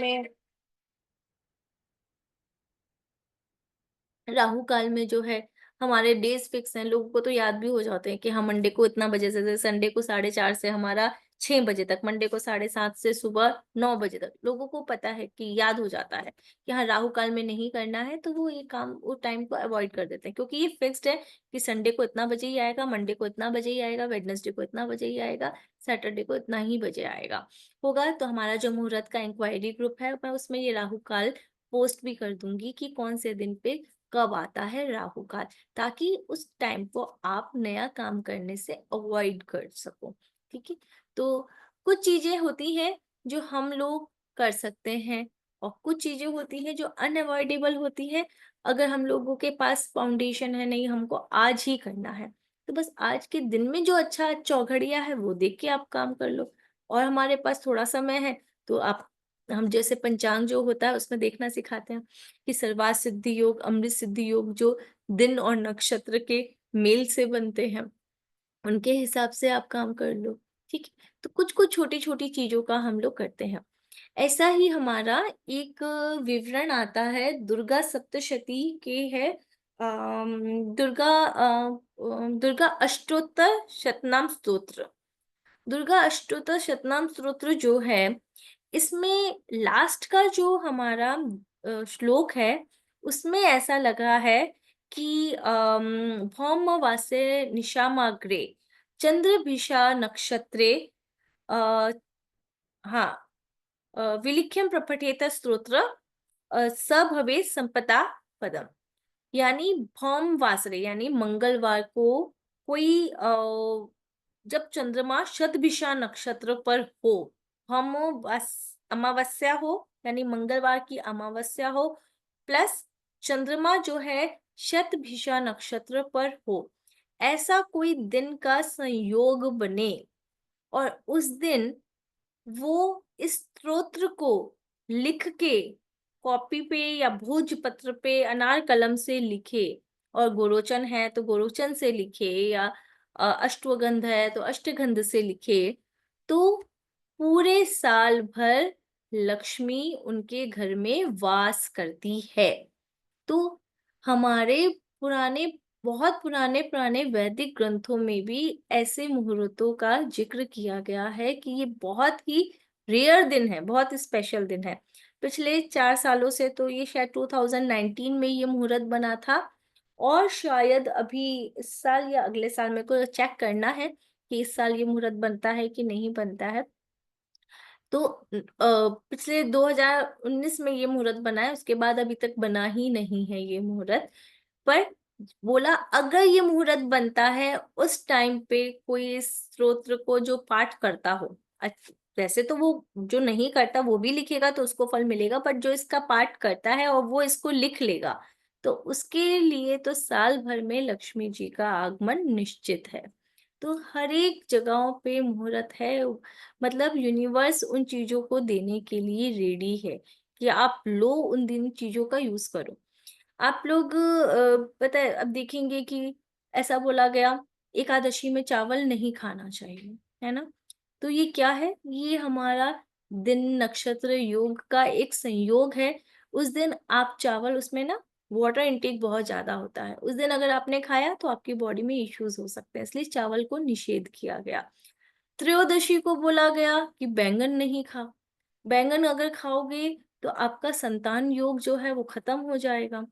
में जो है हमारे डेज फिक्स हैं, लोगों को तो याद भी हो जाते हैं कि हाँ मंडे को इतना बजे से, संडे को 4:30 से हमारा 6 बजे तक, मंडे को 7:30 से सुबह 9 बजे तक, लोगों को पता है कि याद हो जाता है कि हाँ राहु काल में नहीं करना है, तो वो ये काम वो टाइम को अवॉइड कर देते हैं, क्योंकि ये फिक्स्ड है कि संडे को इतना बजे ही आएगा, मंडे को इतना बजे ही आएगा, वेडनेसडे को इतना बजे ही आएगा, सैटरडे को इतना ही बजे आएगा होगा। तो हमारा जो मुहूर्त का इंक्वायरी ग्रुप है, मैं उसमें ये राहु काल पोस्ट भी कर दूंगी कि कौन से दिन पे कब आता है राहु काल, ताकि उस टाइम को आप नया काम करने से अवॉइड कर सको। ठीक है, तो कुछ चीजें होती हैं जो हम लोग कर सकते हैं और कुछ चीजें होती हैं जो अनअवॉइडेबल होती है। अगर हम लोगों के पास फाउंडेशन है, नहीं हमको आज ही करना है, तो बस आज के दिन में जो अच्छा चौघड़िया है वो देख के आप काम कर लो। और हमारे पास थोड़ा समय है तो आप, हम जैसे पंचांग जो होता है उसमें देखना सिखाते हैं कि सर्वार्थ सिद्धि योग, अमृत सिद्धि योग जो दिन और नक्षत्र के मेल से बनते हैं, उनके हिसाब से आप काम कर लो। ठीक है, तो कुछ कुछ छोटी छोटी चीजों का हम लोग करते हैं। ऐसा ही हमारा एक विवरण आता है दुर्गा सप्तशती के है, दुर्गा अष्टोत्तर शतनाम स्तोत्र। दुर्गा अष्टोत्तर शतनाम स्तोत्र जो है, इसमें लास्ट का जो हमारा श्लोक है, उसमें ऐसा लगा है कि भौमवासे निशामाग्रे चंद्रभिषा नक्षत्रे, आ, हाँ, विलिख्यम प्रपठेत स्तोत्र स भवे संपदा पदम। यानी भौमवासरे यानी मंगलवार को कोई जब चंद्रमा शतभिषा नक्षत्र पर हो, अमावस्या हो, यानी मंगलवार की अमावस्या हो, प्लस चंद्रमा जो है शतभिषा नक्षत्र पर हो, ऐसा कोई दिन का संयोग बने और उस दिन वो इस स्तोत्र को लिख के कॉपी पे या भोज पत्र पे अनार कलम से लिखे, और गोरोचन है तो गोरोचन से लिखे, या अष्टवगंध है तो अष्टगंध से लिखे, तो पूरे साल भर लक्ष्मी उनके घर में वास करती है। तो हमारे पुराने, बहुत पुराने पुराने वैदिक ग्रंथों में भी ऐसे मुहूर्तों का जिक्र किया गया है कि ये बहुत ही रेयर दिन है, बहुत स्पेशल दिन है। पिछले 4 सालों से तो ये शायद 2019 में ये मुहूर्त बना था, और शायद अभी इस साल या अगले साल, मेरे को चेक करना है कि इस साल ये मुहूर्त बनता है कि नहीं बनता है। तो पिछले 2019 में ये मुहूर्त बना है, उसके बाद अभी तक बना ही नहीं है ये मुहूर्त। पर बोला अगर ये मुहूर्त बनता है उस टाइम पे कोई इस स्तोत्र को जो पाठ करता हो, वैसे तो वो जो नहीं करता वो भी लिखेगा तो उसको फल मिलेगा, पर जो इसका पाठ करता है और वो इसको लिख लेगा, तो उसके लिए तो साल भर में लक्ष्मी जी का आगमन निश्चित है। तो हर एक जगहों पे मुहूर्त है, मतलब यूनिवर्स उन चीजों को देने के लिए रेडी है कि आप लो, उन दिन चीजों का यूज करो। आप लोग पता है अब देखेंगे कि ऐसा बोला गया एकादशी में चावल नहीं खाना चाहिए, है ना? तो ये क्या है, ये हमारा दिन नक्षत्र योग का एक संयोग है। उस दिन आप चावल, उसमें ना वाटर इनटेक बहुत ज्यादा होता है, उस दिन अगर आपने खाया तो आपकी बॉडी में इश्यूज हो सकते हैं, इसलिए चावल को निषेध किया गया। त्रयोदशी को बोला गया कि बैंगन नहीं खा, बैंगन अगर खाओगे तो आपका संतान योग जो है वो खत्म हो जाएगा।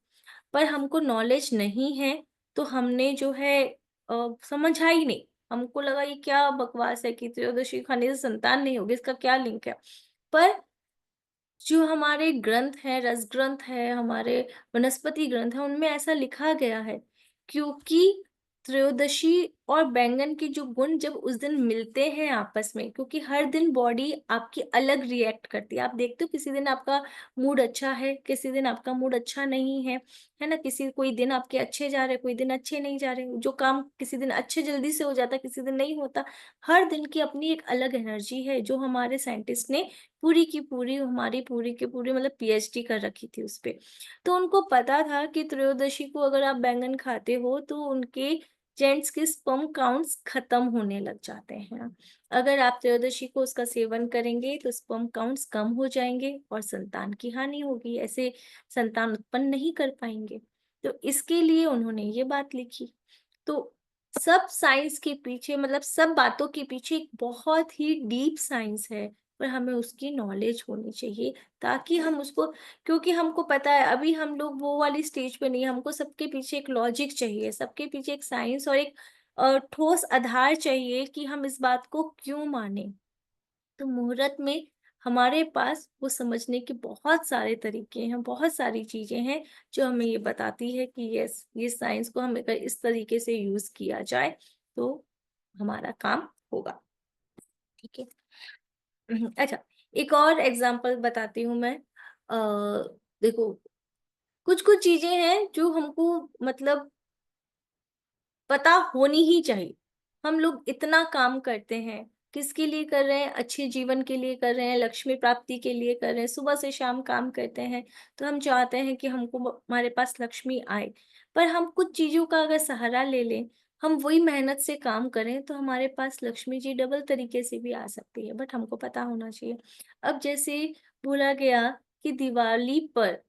पर हमको नॉलेज नहीं है, तो हमने जो है समझा ही नहीं, हमको लगा ये क्या बकवास है कि त्रयोदशी खाने से संतान नहीं होगी, इसका क्या लिंक है। पर जो हमारे ग्रंथ हैं, रस ग्रंथ है, हमारे वनस्पति ग्रंथ है, उनमें ऐसा लिखा गया है, क्योंकि त्रयोदशी और बैंगन के जो गुण जब उस दिन मिलते हैं आपस में, क्योंकि हर दिन बॉडी आपकी अलग रिएक्ट करती है। आप देखते हो किसी दिन आपका मूड अच्छा है, किसी दिन आपका मूड अच्छा नहीं है ना? कोई दिन आपके अच्छे जा रहे, कोई दिन अच्छे नहीं जा रहे। जो काम किसी दिन अच्छे जल्दी से हो जाता, किसी दिन नहीं होता। हर दिन की अपनी एक अलग एनर्जी है, जो हमारे साइंटिस्ट ने पूरी की पूरी, हमारी पूरी की पूरी मतलब पीएचडी कर रखी थी उस पे। तो उनको पता था कि त्रयोदशी को अगर आप बैंगन खाते हो तो उनके जेंट्स के स्पर्म काउंट्स खत्म होने लग जाते हैं। अगर आप त्रयोदशी को उसका सेवन करेंगे तो स्पर्म काउंट्स कम हो जाएंगे और संतान की हानि होगी, ऐसे संतान उत्पन्न नहीं कर पाएंगे। तो इसके लिए उन्होंने ये बात लिखी। तो सब साइंस के पीछे, मतलब सब बातों के पीछे एक बहुत ही डीप साइंस है, पर हमें उसकी नॉलेज होनी चाहिए ताकि हम उसको, क्योंकि हमको पता है अभी हम लोग वो वाली स्टेज पे नहीं है। हमको सबके पीछे एक लॉजिक चाहिए, सबके पीछे एक साइंस और एक ठोस आधार चाहिए कि हम इस बात को क्यों माने। तो मुहूर्त में हमारे पास वो समझने के बहुत सारे तरीके हैं, बहुत सारी चीजें हैं जो हमें ये बताती है कि यस, ये साइंस को हमें अगर इस तरीके से यूज किया जाए तो हमारा काम होगा। ठीक है। अच्छा, एक और एग्जांपल बताती हूँ मैं। देखो, कुछ कुछ चीजें हैं जो हमको मतलब पता होनी ही चाहिए। हम लोग इतना काम करते हैं, किसके लिए कर रहे हैं? अच्छे जीवन के लिए कर रहे हैं, लक्ष्मी प्राप्ति के लिए कर रहे हैं, सुबह से शाम काम करते हैं। तो हम चाहते हैं कि हमारे पास लक्ष्मी आए। पर हम कुछ चीजों का अगर सहारा ले लें, हम वही मेहनत से काम करें, तो हमारे पास लक्ष्मी जी डबल तरीके से भी आ सकती है, बट हमको पता होना चाहिए। अब जैसे बोला गया कि दिवाली पर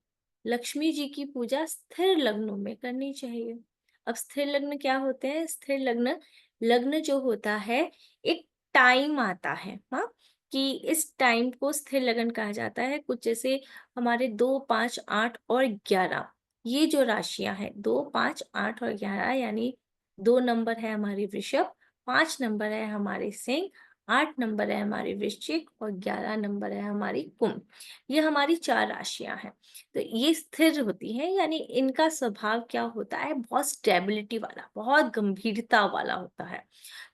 लक्ष्मी जी की पूजा स्थिर लग्नों में करनी चाहिए। अब स्थिर लग्न क्या होते हैं? स्थिर लग्न, लग्न जो होता है, एक टाइम आता है, हाँ, कि इस टाइम को स्थिर लग्न कहा जाता है। कुछ जैसे हमारे 2, 5, 8 और 11, ये जो राशियां हैं 2, 5, 8 और 11, यानी 2 नंबर है हमारी वृषभ, 5 नंबर है हमारे सिंह, 8 नंबर है हमारी वृश्चिक और 11 नंबर है हमारी कुंभ। ये हमारी 4 राशियां हैं। तो ये स्थिर होती है, यानी इनका स्वभाव क्या होता है? बहुत स्टेबिलिटी वाला, बहुत गंभीरता वाला होता है।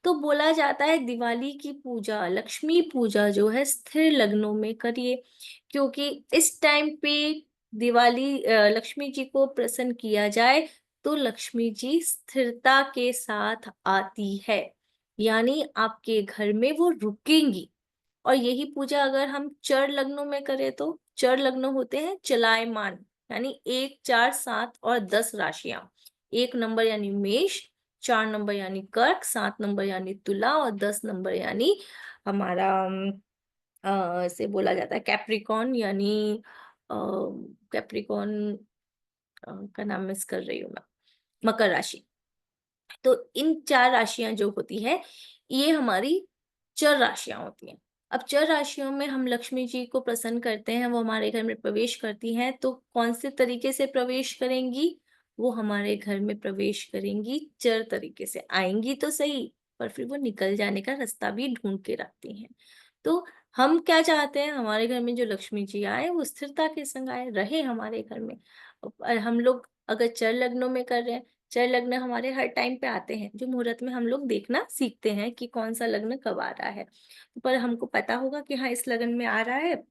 तो बोला जाता है दिवाली की पूजा, लक्ष्मी पूजा जो है स्थिर लग्नों में करिए, क्योंकि इस टाइम पे दिवाली लक्ष्मी जी को प्रसन्न किया जाए तो लक्ष्मी जी स्थिरता के साथ आती है, यानी आपके घर में वो रुकेंगी। और यही पूजा अगर हम चर लग्नों में करें तो चर लग्न होते हैं चलायमान, यानी 1, 4, 7 और 10 राशियां। 1 नंबर यानी मेष, 4 नंबर यानी कर्क, 7 नंबर यानी तुला और 10 नंबर यानी हमारा से बोला जाता है कैप्रिकॉन, यानी कैप्रिकॉन का नाम मिस कर रही हूँ मैं, मकर राशि। तो इन 4 राशियां जो होती है, ये हमारी चर राशियां होती हैं। अब चर राशियों में हम लक्ष्मी जी को प्रसन्न करते हैं, वो हमारे घर में प्रवेश करती हैं। तो कौन से तरीके से प्रवेश करेंगी? वो हमारे घर में प्रवेश करेंगी चर तरीके से, आएंगी तो सही, पर फिर वो निकल जाने का रास्ता भी ढूंढ के रखती हैं। तो हम क्या चाहते हैं? हमारे घर में जो लक्ष्मी जी आए वो स्थिरता के संग आए, रहे हमारे घर में। और हम लोग अगर चर लग्नों में कर रहे हैं, चर लग्न हमारे हर टाइम पे आते हैं, जो मुहूर्त में हम लोग देखना सीखते हैं कि कौन सा लग्न कब आ रहा है। पर हमको पता होगा कि हाँ, इस लग्न में आ रहा है,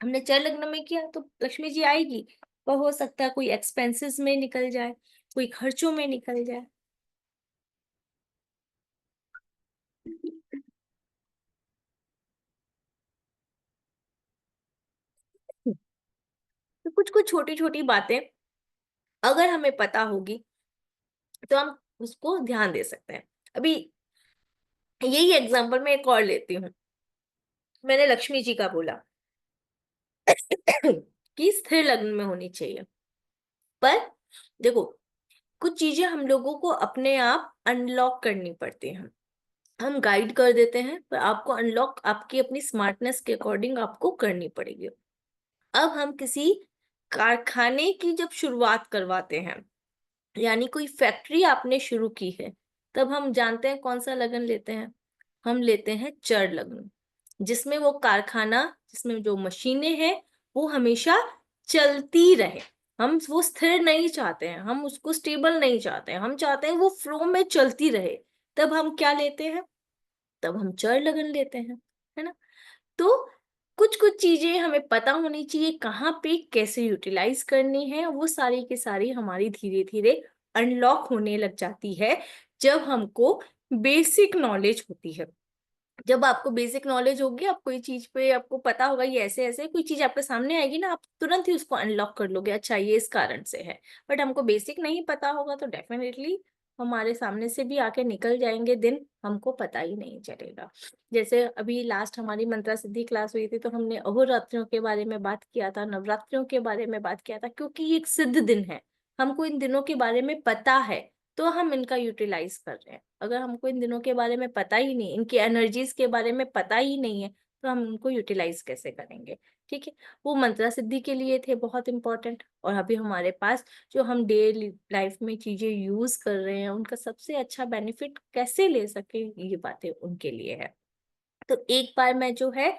हमने चर लग्न में किया तो लक्ष्मी जी आएगी। पर हो सकता है कोई एक्सपेंसेस में निकल जाए, कोई खर्चों में निकल जाए। तो कुछ कुछ छोटी छोटी बातें अगर हमें पता होगी तो हम उसको ध्यान दे सकते हैं। अभी यही एग्जांपल मैं एक और लेती हूँ। मैंने लक्ष्मी जी का बोला कि स्थिर लग्न में होनी चाहिए, पर देखो, कुछ चीजें हम लोगों को अपने आप अनलॉक करनी पड़ती हैं। हम गाइड कर देते हैं, पर आपको अनलॉक आपकी अपनी स्मार्टनेस के अकॉर्डिंग आपको करनी पड़ेगी। अब हम किसी कारखाने की जब शुरुआत करवाते हैं, यानी कोई फैक्ट्री आपने शुरू की है, तब हम जानते हैं कौन सा लगन लेते हैं? हम लेते हैं चर लगन, जिसमें वो कारखाना, जिसमें जो मशीनें हैं वो हमेशा चलती रहे। हम वो स्थिर नहीं चाहते हैं, हम उसको स्टेबल नहीं चाहते हैं, हम चाहते हैं वो फ्लो में चलती रहे, तब हम क्या लेते हैं? तब हम चर लगन लेते हैं, है ना? तो कुछ कुछ चीजें हमें पता होनी चाहिए, कहाँ पे कैसे यूटिलाइज करनी है, वो सारी की सारी हमारी धीरे धीरे अनलॉक होने लग जाती है जब हमको बेसिक नॉलेज होती है। जब आपको बेसिक नॉलेज होगी, आप कोई चीज पे आपको पता होगा ये ऐसे ऐसे, कोई चीज आपके सामने आएगी ना, आप तुरंत ही उसको अनलॉक कर लोगे, अच्छा ये इस कारण से है। बट हमको बेसिक नहीं पता होगा तो डेफिनेटली हमारे सामने से भी आके निकल जाएंगे दिन, हमको पता ही नहीं चलेगा। जैसे अभी लास्ट हमारी मंत्रा सिद्धि क्लास हुई थी, तो हमने अहोरात्रियों के बारे में बात किया था, नवरात्रियों के बारे में बात किया था, क्योंकि ये एक सिद्ध दिन है। हमको इन दिनों के बारे में पता है, तो हम इनका यूटिलाइज कर रहे हैं। अगर हमको इन दिनों के बारे में पता ही नहीं, इनकी एनर्जीज के बारे में पता ही नहीं है, तो हम उनको यूटिलाइज कैसे करेंगे? ठीक है, वो मंत्रा सिद्धि के लिए थे बहुत इंपॉर्टेंट, और अभी हमारे पास जो हम डेली लाइफ में चीजें यूज कर रहे हैं, उनका सबसे अच्छा बेनिफिट कैसे ले सके, ये बातें उनके लिए है। तो एक बार मैं जो है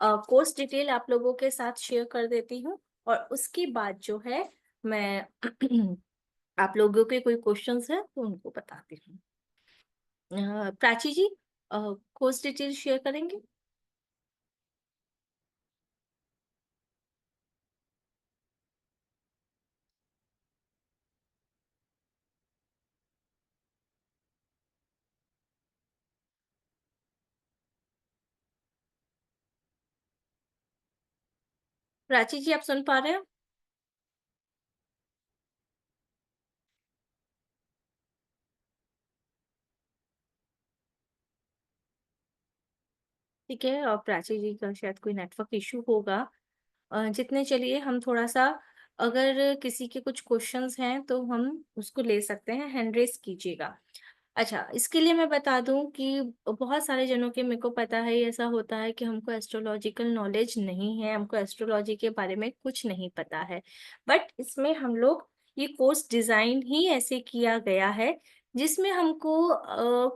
कोर्स डिटेल आप लोगों के साथ शेयर कर देती हूँ, और उसके बाद जो है मैं आप लोगों के कोई क्वेश्चंस हैं तो उनको बताती हूँ। प्राची जी, कोर्स डिटेल शेयर करेंगे? प्राची जी, आप सुन पा रहे हैं? ठीक है, और प्राची जी का शायद कोई नेटवर्क इशू होगा। जितने चलिए हम थोड़ा सा, अगर किसी के कुछ क्वेश्चंस हैं तो हम उसको ले सकते हैं, हैंड रेस कीजिएगा। अच्छा, इसके लिए मैं बता दूं कि बहुत सारे जनों के, मेरे को पता है ऐसा होता है कि हमको एस्ट्रोलॉजिकल नॉलेज नहीं है, हमको एस्ट्रोलॉजी के बारे में कुछ नहीं पता है। बट इसमें हम लोग, ये कोर्स डिजाइन ही ऐसे किया गया है जिसमें हमको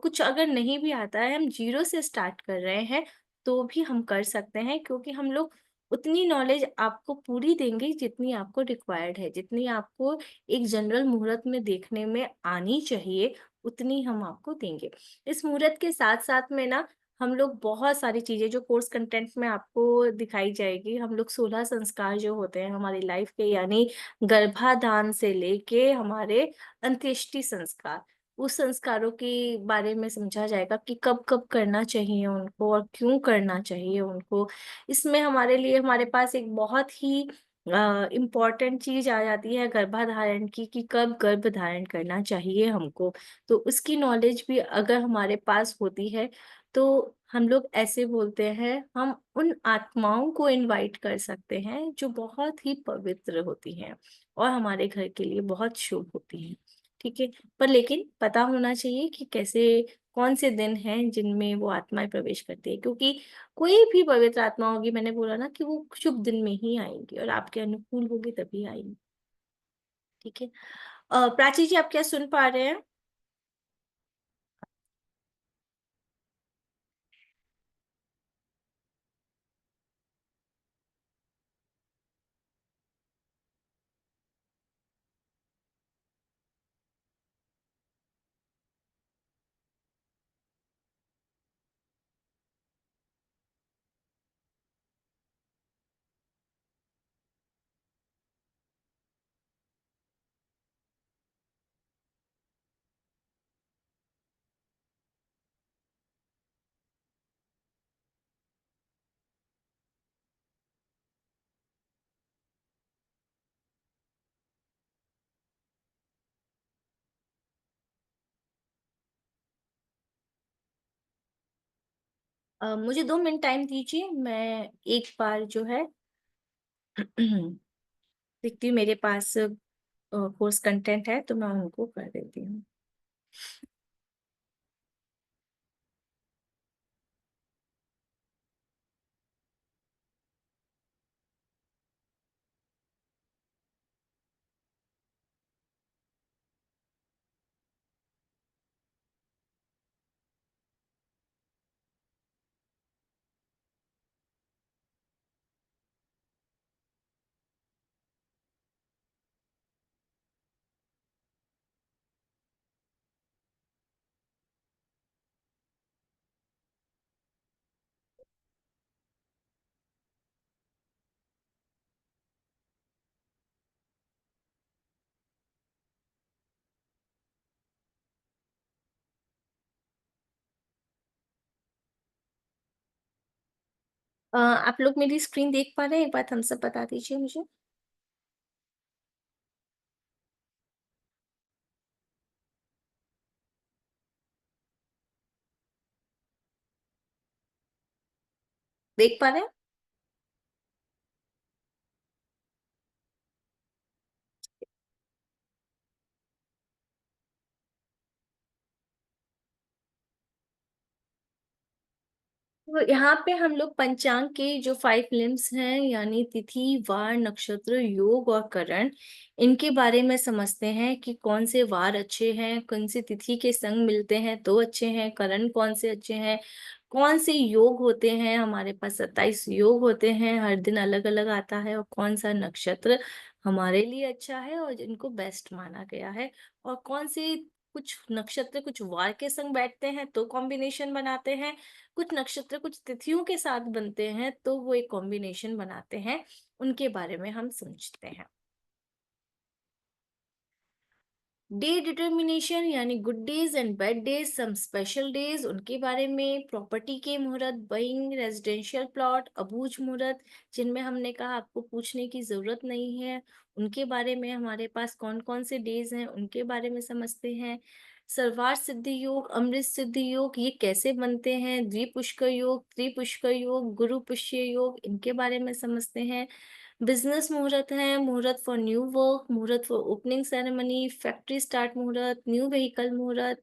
कुछ अगर नहीं भी आता है, हम जीरो से स्टार्ट कर रहे हैं तो भी हम कर सकते हैं, क्योंकि हम लोग उतनी नॉलेज आपको पूरी देंगे जितनी आपको रिक्वायर्ड है, जितनी आपको एक जनरल मुहूर्त में देखने में आनी चाहिए, उतनी हम आपको देंगे। इस मुहूर्त के साथ साथ में ना, हम लोग बहुत सारी चीजें जो कोर्स कंटेंट में आपको दिखाई जाएगी, हम लोग 16 संस्कार जो होते हैं हमारी लाइफ के, यानी गर्भाधान से लेके हमारे अंत्येष्टि संस्कार, उस संस्कारों के बारे में समझा जाएगा कि कब कब करना चाहिए उनको और क्यों करना चाहिए उनको। इसमें हमारे लिए, हमारे पास एक बहुत ही इम्पॉर्टेंट चीज आ जाती है गर्भाधारण की, कि कब गर्भ धारण करना चाहिए हमको। तो उसकी नॉलेज भी अगर हमारे पास होती है, तो हम लोग ऐसे बोलते हैं, हम उन आत्माओं को इनवाइट कर सकते हैं जो बहुत ही पवित्र होती हैं और हमारे घर के लिए बहुत शुभ होती हैं। ठीक है, पर लेकिन पता होना चाहिए कि कैसे, कौन से दिन हैं जिनमें वो आत्माएं प्रवेश करती है, क्योंकि कोई भी पवित्र आत्मा होगी, मैंने बोला ना कि वो शुभ दिन में ही आएंगी और आपके अनुकूल होगी तभी आएंगी। ठीक है, प्राची जी, आप क्या सुन पा रहे हैं? मुझे 2 मिनट टाइम दीजिए, मैं एक बार जो है देखती हूँ, मेरे पास कोर्स कंटेंट है तो मैं उनको कर देती हूँ। आप लोग मेरी स्क्रीन देख पा रहे हैं? एक बार थम्स अप बता दीजिए मुझे। देख पा रहे हैं? तो यहाँ पे हम लोग पंचांग के जो 5 लिम्स हैं, यानी तिथि, वार, नक्षत्र, योग और करण, इनके बारे में समझते हैं कि कौन से वार अच्छे हैं, कौन सी तिथि के संग मिलते हैं तो अच्छे हैं, करण कौन से अच्छे हैं, कौन से योग होते हैं। हमारे पास 27 योग होते हैं, हर दिन अलग अलग आता है, और कौन सा नक्षत्र हमारे लिए अच्छा है और जिनको बेस्ट माना गया है, और कौन से कुछ नक्षत्र कुछ वार के संग बैठते हैं तो कॉम्बिनेशन बनाते हैं, कुछ नक्षत्र कुछ तिथियों के साथ बनते हैं तो वो एक कॉम्बिनेशन बनाते हैं। उनके बारे में हम समझते हैं। डे डिटर्मिनेशन यानी good days and bad days, some special days, उनके बारे में। प्रॉपर्टी के मुहूर्त, बाइंग रेजिडेंशियल प्लॉट, अबूझ मुहूर्त, जिनमें हमने कहा आपको पूछने की जरूरत नहीं है, उनके बारे में हमारे पास कौन कौन से डेज हैं उनके बारे में समझते हैं। सर्वार्थ सिद्धि योग, अमृत सिद्धि योग, ये कैसे बनते हैं। द्विपुष्कर योग, त्रिपुष्कर योग, गुरु पुष्य योग, इनके बारे में समझते हैं। बिजनेस मुहूर्त है, मुहूर्त फॉर न्यू वर्क, मुहूर्त for opening ceremony, factory start मुहूर्त, न्यू व्हीकल मुहूर्त,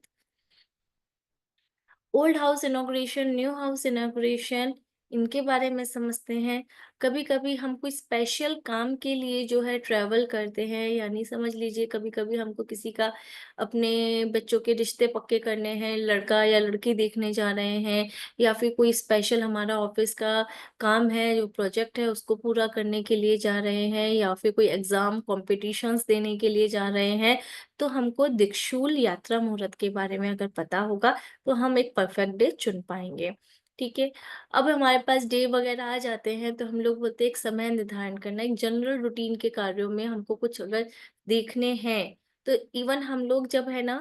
old house inauguration, new house inauguration, इनके बारे में समझते हैं। कभी कभी हम कोई स्पेशल काम के लिए जो है ट्रैवल करते हैं, यानी समझ लीजिए कभी कभी हमको किसी का अपने बच्चों के रिश्ते पक्के करने हैं, लड़का या लड़की देखने जा रहे हैं, या फिर कोई स्पेशल हमारा ऑफिस का काम है, जो प्रोजेक्ट है उसको पूरा करने के लिए जा रहे हैं, या फिर कोई एग्जाम कॉम्पिटिशन्स देने के लिए जा रहे हैं, तो हमको दिक्शूल यात्रा मुहूर्त के बारे में अगर पता होगा तो हम एक परफेक्ट डे चुन पाएंगे। ठीक है। अब हमारे पास डे वगैरह आ जाते हैं तो हम लोग बोलते हैं एक समय निर्धारण करना, एक जनरल रूटीन के कार्यों में हमको कुछ अगर देखने हैं, तो इवन हम लोग जब है ना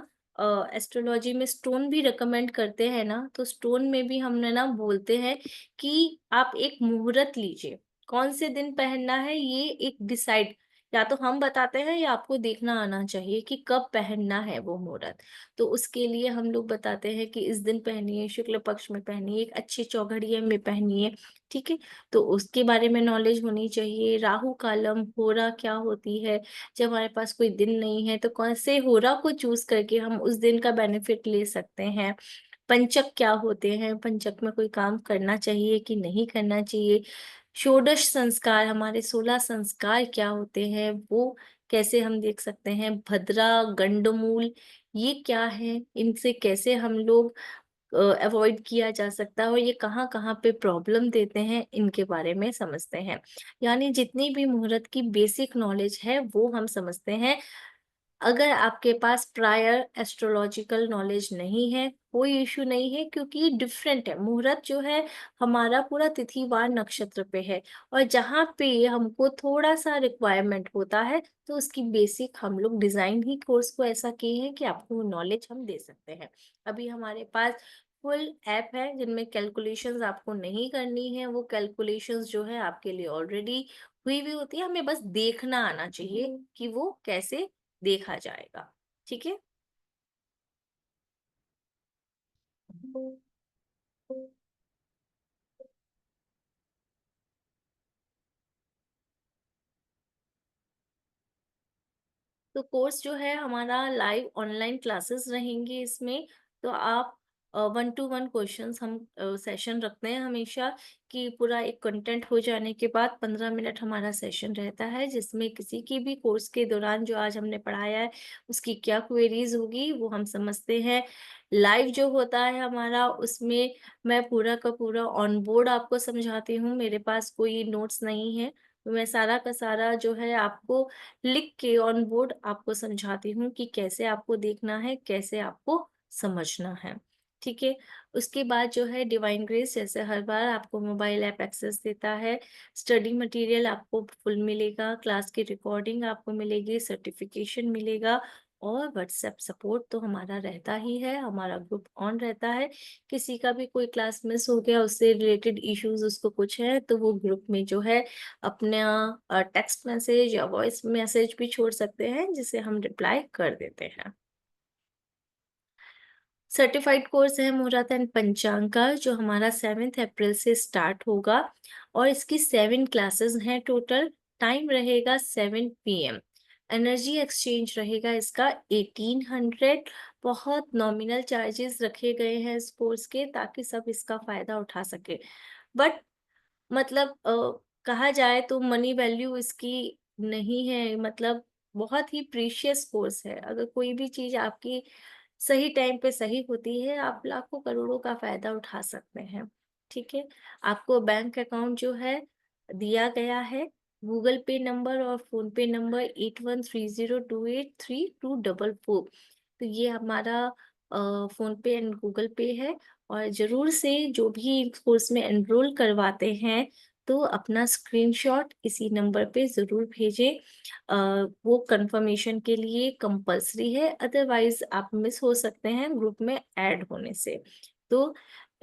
एस्ट्रोलॉजी में स्टोन भी रिकमेंड करते हैं ना, तो स्टोन में भी हमने ना बोलते हैं कि आप एक मुहूर्त लीजिए, कौन से दिन पहनना है ये एक डिसाइड, या तो हम बताते हैं या आपको देखना आना चाहिए कि कब पहनना है वो मुहूर्त। तो उसके लिए हम लोग बताते हैं कि इस दिन पहनिए, शुक्ल पक्ष में पहनिए, एक अच्छी चौघड़िया में पहनिए। ठीक है। तो उसके बारे में नॉलेज होनी चाहिए। राहु कालम, होरा क्या होती है, जब हमारे पास कोई दिन नहीं है तो कौन से होरा को चूज करके हम उस दिन का बेनिफिट ले सकते हैं। पंचक क्या होते हैं, पंचक में कोई काम करना चाहिए कि नहीं करना चाहिए। षोडश संस्कार, हमारे 16 संस्कार क्या होते हैं वो कैसे हम देख सकते हैं। भद्रा, गंडमूल, ये क्या है, इनसे कैसे हम लोग अवॉइड किया जा सकता है, और ये कहाँ कहाँ पे प्रॉब्लम देते हैं इनके बारे में समझते हैं। यानी जितनी भी मुहूर्त की बेसिक नॉलेज है वो हम समझते हैं। अगर आपके पास प्रायर एस्ट्रोलॉजिकल नॉलेज नहीं है, कोई इशू नहीं है, क्योंकि ये डिफरेंट है। मुहूर्त जो है हमारा पूरा तिथिवार नक्षत्र पे है, और जहाँ पे हमको थोड़ा सा रिक्वायरमेंट होता है तो उसकी बेसिक हम लोग डिजाइन ही कोर्स को ऐसा किए हैं कि आपको वो नॉलेज हम दे सकते हैं। अभी हमारे पास फुल ऐप है जिनमें कैलकुलेशंस आपको नहीं करनी है, वो कैलकुलेशंस जो है आपके लिए ऑलरेडी हुई हुई होती है, हमें बस देखना आना चाहिए कि वो कैसे देखा जाएगा। ठीक है। तो कोर्स जो है हमारा लाइव ऑनलाइन क्लासेस रहेंगी इसमें। तो आप 1-to-1 क्वेश्चंस हम सेशन रखते हैं हमेशा, कि पूरा एक कंटेंट हो जाने के बाद 15 मिनट हमारा सेशन रहता है, जिसमें किसी की भी कोर्स के दौरान जो आज हमने पढ़ाया है उसकी क्या क्वेरीज होगी वो हम समझते हैं। लाइव जो होता है हमारा, उसमें मैं पूरा का पूरा ऑन बोर्ड आपको समझाती हूँ, मेरे पास कोई नोट्स नहीं है, तो मैं सारा का सारा जो है आपको लिख के ऑन बोर्ड आपको समझाती हूँ कि कैसे आपको देखना है, कैसे आपको समझना है। ठीक है। उसके बाद जो है डिवाइन ग्रेस जैसे हर बार आपको मोबाइल ऐप एक्सेस देता है, स्टडी मटेरियल आपको फुल मिलेगा, क्लास की रिकॉर्डिंग आपको मिलेगी, सर्टिफिकेशन मिलेगा, और व्हाट्सएप सपोर्ट तो हमारा रहता ही है, हमारा ग्रुप ऑन रहता है। किसी का भी कोई क्लास मिस हो गया, उससे रिलेटेड इश्यूज उसको कुछ है, तो वो ग्रुप में जो है अपना टेक्स्ट मैसेज या वॉइस मैसेज भी छोड़ सकते हैं, जिसे हम रिप्लाई कर देते हैं। सर्टिफाइड कोर्स है मुहूर्त एंड पंचांग का, जो हमारा 7 अप्रैल से स्टार्ट होगा, और इसकी 7 क्लासेस हैं टोटल। टाइम रहेगा 7 PM। एनर्जी एक्सचेंज रहेगा इसका 1800। बहुत नॉमिनल चार्जेस रखे गए हैं इस कोर्स के, ताकि सब इसका फायदा उठा सके। बट मतलब कहा जाए तो मनी वैल्यू इसकी नहीं है, मतलब बहुत ही प्रीशियस कोर्स है। अगर कोई भी चीज आपकी सही टाइम पे सही होती है, आप लाखों करोड़ों का फायदा उठा सकते हैं। ठीक है। आपको बैंक अकाउंट जो है दिया गया है, गूगल पे नंबर और फोन पे नंबर 8130283244। तो ये हमारा फोन पे एंड गूगल पे है। और जरूर से जो भी कोर्स में एनरोल करवाते हैं, तो अपना स्क्रीनशॉट इसी नंबर पे जरूर भेजें। वो कंफर्मेशन के लिए कंपलसरी है, अदरवाइज आप मिस हो सकते हैं ग्रुप में ऐड होने से। तो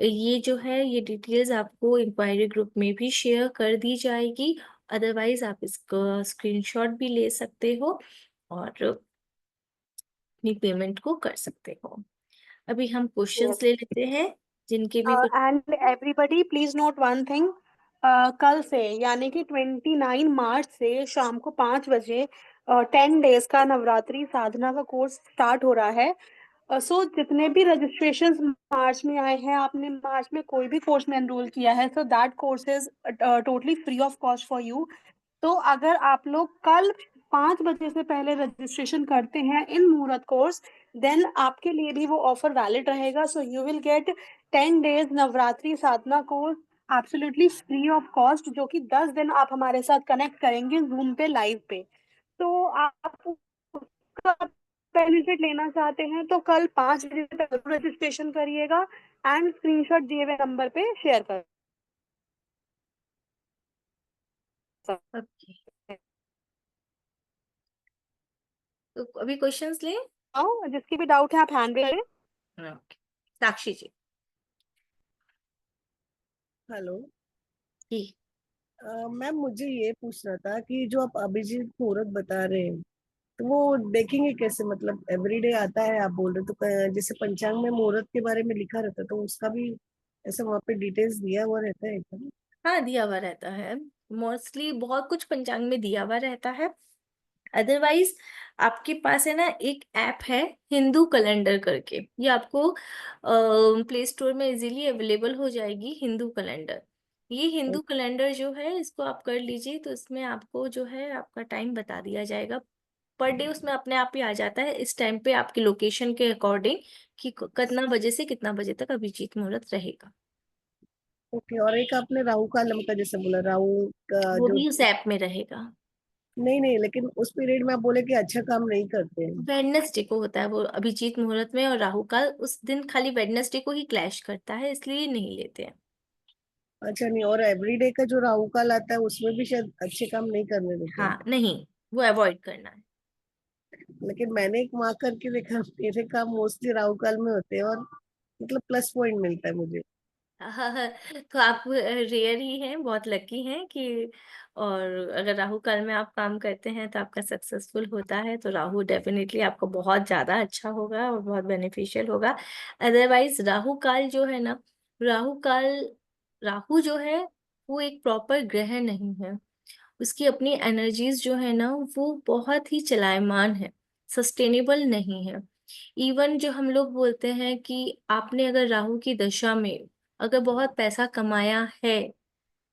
ये जो है, ये डिटेल्स आपको इंक्वायरी ग्रुप में भी शेयर कर दी जाएगी। अदरवाइज आप इसका स्क्रीनशॉट भी ले सकते हो और अपनी पेमेंट को कर सकते हो। अभी हम क्वेश्चंस ले लेते हैं, जिनके भी कुछ। And everybody please note one thing, कल से यानी कि 29 मार्च से शाम को 5 बजे 10 डेज का नवरात्रि साधना का कोर्स स्टार्ट हो रहा है। सो जितने भी रजिस्ट्रेशंस मार्च में आए हैं, आपने मार्च में कोई भी कोर्स में एनरोल किया है, so that course is totally free of cost for you. तो अगर आप लोग कल 5 बजे से पहले रजिस्ट्रेशन करते हैं इन मुहूर्त कोर्स, देन आपके लिए भी वो ऑफर वैलिड रहेगा। So you will get 10 days Navratri Sadhana course absolutely free of cost, जो कि 10 दिन आप हमारे साथ कनेक्ट करेंगे जूम पे लाइव पे। तो आप उसका बेनिफिट लेना चाहते हैं तो कल 5 बजे तक रजिस्ट्रेशन करिएगा एंड स्क्रीनशॉट दिए हुए नंबर पे शेयर कर सकते ओके, तो अभी क्वेश्चंस लें। हो। जिसकी भी डाउट है आप हैंड रेज करें। ओके, साक्षी जी। हेलो। जी। मैम मुझे ये पूछना था कि जो आप अभिजीत मुहूर्त बता रहे हैं, तो वो देखेंगे कैसे? मतलब एवरीडे आता है आप बोल रहे, तो जैसे पंचांग में मुहूर्त के बारे में लिखा रहता है, तो उसका भी ऐसा वहाँ पे डिटेल्स दिया हुआ रहता है क्या? हाँ, दिया हुआ रहता है। मोस्टली बहुत कुछ पंचांग में दिया हुआ रहता है। अदरवाइज आपके पास है ना, एक ऐप है हिंदू कैलेंडर करके, ये आपको प्ले स्टोर में इजीली अवेलेबल हो जाएगी। हिंदू कैलेंडर, ये हिंदू कैलेंडर जो है, इसको आप कर लीजिए, तो इसमें आपको जो है आपका टाइम बता दिया जाएगा। पर डे उसमें अपने आप ही आ जाता है इस टाइम पे, आपकी लोकेशन के अकॉर्डिंग, कि कितना बजे से कितना बजे तक अभिजीत मुहूर्त रहेगा। ओके। और एक आपने राहु कालम का जैसे बोला, राहु का वो जो, भी उस ऐप में रहेगा। नहीं नहीं, लेकिन उस पीरियड में आप बोले कि अच्छा काम नहीं करते हैं। वेडनेसडे को होता है वो अभिजीत मुहूर्त में, और राहु काल उस दिन खाली वेडनेसडे को ही क्लैश करता है, इसलिए नहीं लेते हैं। अच्छा नहीं, और एवरीडे का जो राहु काल आता है उसमें भी शायद अच्छे काम नहीं करने देते हैं। हाँ, नहीं, वो अवॉइड करना है। लेकिन मैंने एक वहां करके देखा, मेरे काम मोस्टली राहु काल में होते हैं, और मतलब प्लस पॉइंट मिलता है मुझे। हाँ, तो आप रेयर ही हैं, बहुत लकी हैं कि, और अगर राहु काल में आप काम करते हैं तो आपका सक्सेसफुल होता है, तो राहु डेफिनेटली आपको बहुत ज्यादा अच्छा होगा और बहुत बेनिफिशियल होगा। अदरवाइज राहु काल जो है ना, राहु काल, राहु जो है वो एक प्रॉपर ग्रह नहीं है। उसकी अपनी एनर्जीज जो है ना, वो बहुत ही चलायमान है, सस्टेनेबल नहीं है। इवन जो हम लोग बोलते हैं कि आपने अगर राहु की दशा में अगर बहुत पैसा कमाया है,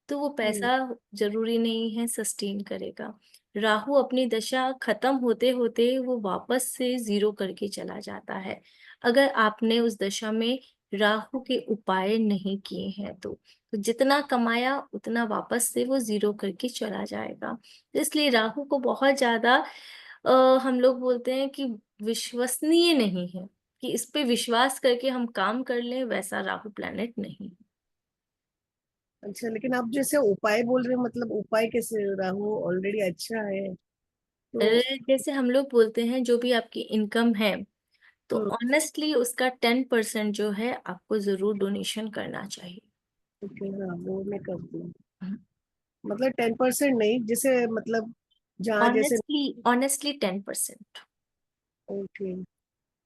तो वो हम्म। पैसा जरूरी नहीं है सस्टेन करेगा। राहु अपनी दशा खत्म होते होते वो वापस से जीरो करके चला जाता है, अगर आपने उस दशा में राहु के उपाय नहीं किए हैं तो जितना कमाया उतना वापस से वो जीरो करके चला जाएगा। तो इसलिए राहु को बहुत ज्यादा हम लोग बोलते हैं कि विश्वसनीय नहीं है, कि इस पे विश्वास करके हम काम कर लें, वैसा राहु प्लैनेट नहीं। अच्छा, लेकिन आप जैसे उपाय बोल रहे हैं, मतलब उपाय कैसे? राहु ऑलरेडी अच्छा है। तो जैसे हम लोग बोलते हैं जो भी आपकी इनकम है, तो हम्म, ऑनेस्टली उसका 10% जो है आपको जरूर डोनेशन करना चाहिए। ओके, हाँ वो मैं करती हूँ। हम्म। मतलब 10% नहीं, जैसे मतलब जहाँ जैसे। ऑनेस्टली 10%। ओके,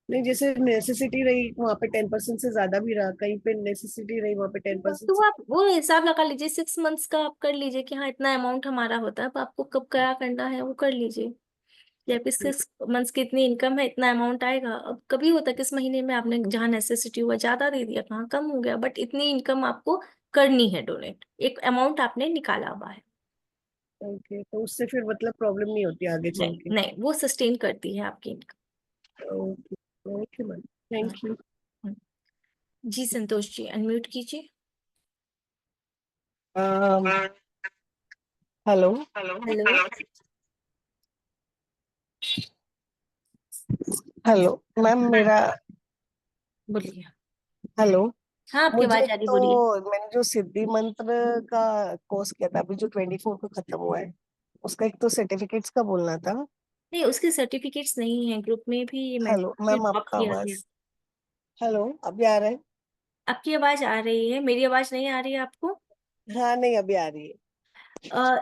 नहीं जैसे नेसेसिटी रही वहाँ पे 10% से ज्यादा भी रहा, कहीं पे नेसेसिटी रही वहाँ पे 10% तो से। आप वो हिसाब लगा लीजिए, 6 मंथ्स का आप कर लीजिए कि हाँ इतना अमाउंट हमारा होता है, अब आपको कब क्या करना है वो कर लीजिए। या आपकी ओके, 6 मंथ्स की इतनी इनकम है, इतना अमाउंट आएगा। अब कभी होता है कि इस महीने में आपने जहाँ नेसेसिटी हुआ ज्यादा दे दिया, कहाँ कम हो गया, बट इतनी इनकम आपको करनी है डोनेट, एक अमाउंट आपने निकाला हुआ है। ओके, तो उससे फिर मतलब प्रॉब्लम नहीं होती आगे चल नहीं के। नहीं, वो सस्टेन करती है आपकी income. Okay, okay ma'am, thank you. जी संतोष जी, अनम्यूट कीजिए। हेलो। हेलो। हेलो मैम, मेरा, बोलिए। हेलो। हाँ आपकी मुझे आवाज आ रही, बोलिए। तो मैंने जो सिद्धि मंत्र का कोर्स किया था, अभी जो 24 को खत्म हुआ है, उसका एक तो सर्टिफिकेट्स का बोलना था। नहीं, उसके सर्टिफिकेट्स नहीं है, ग्रुप में भी ये हेलो मैसेज मैम, ड्रॉप आपका किया गया। आवाज, हेलो, अभी आ रहा है? आपकी आवाज आ रही है, मेरी आवाज नहीं आ रही है आपको? हाँ नहीं, अभी आ रही है।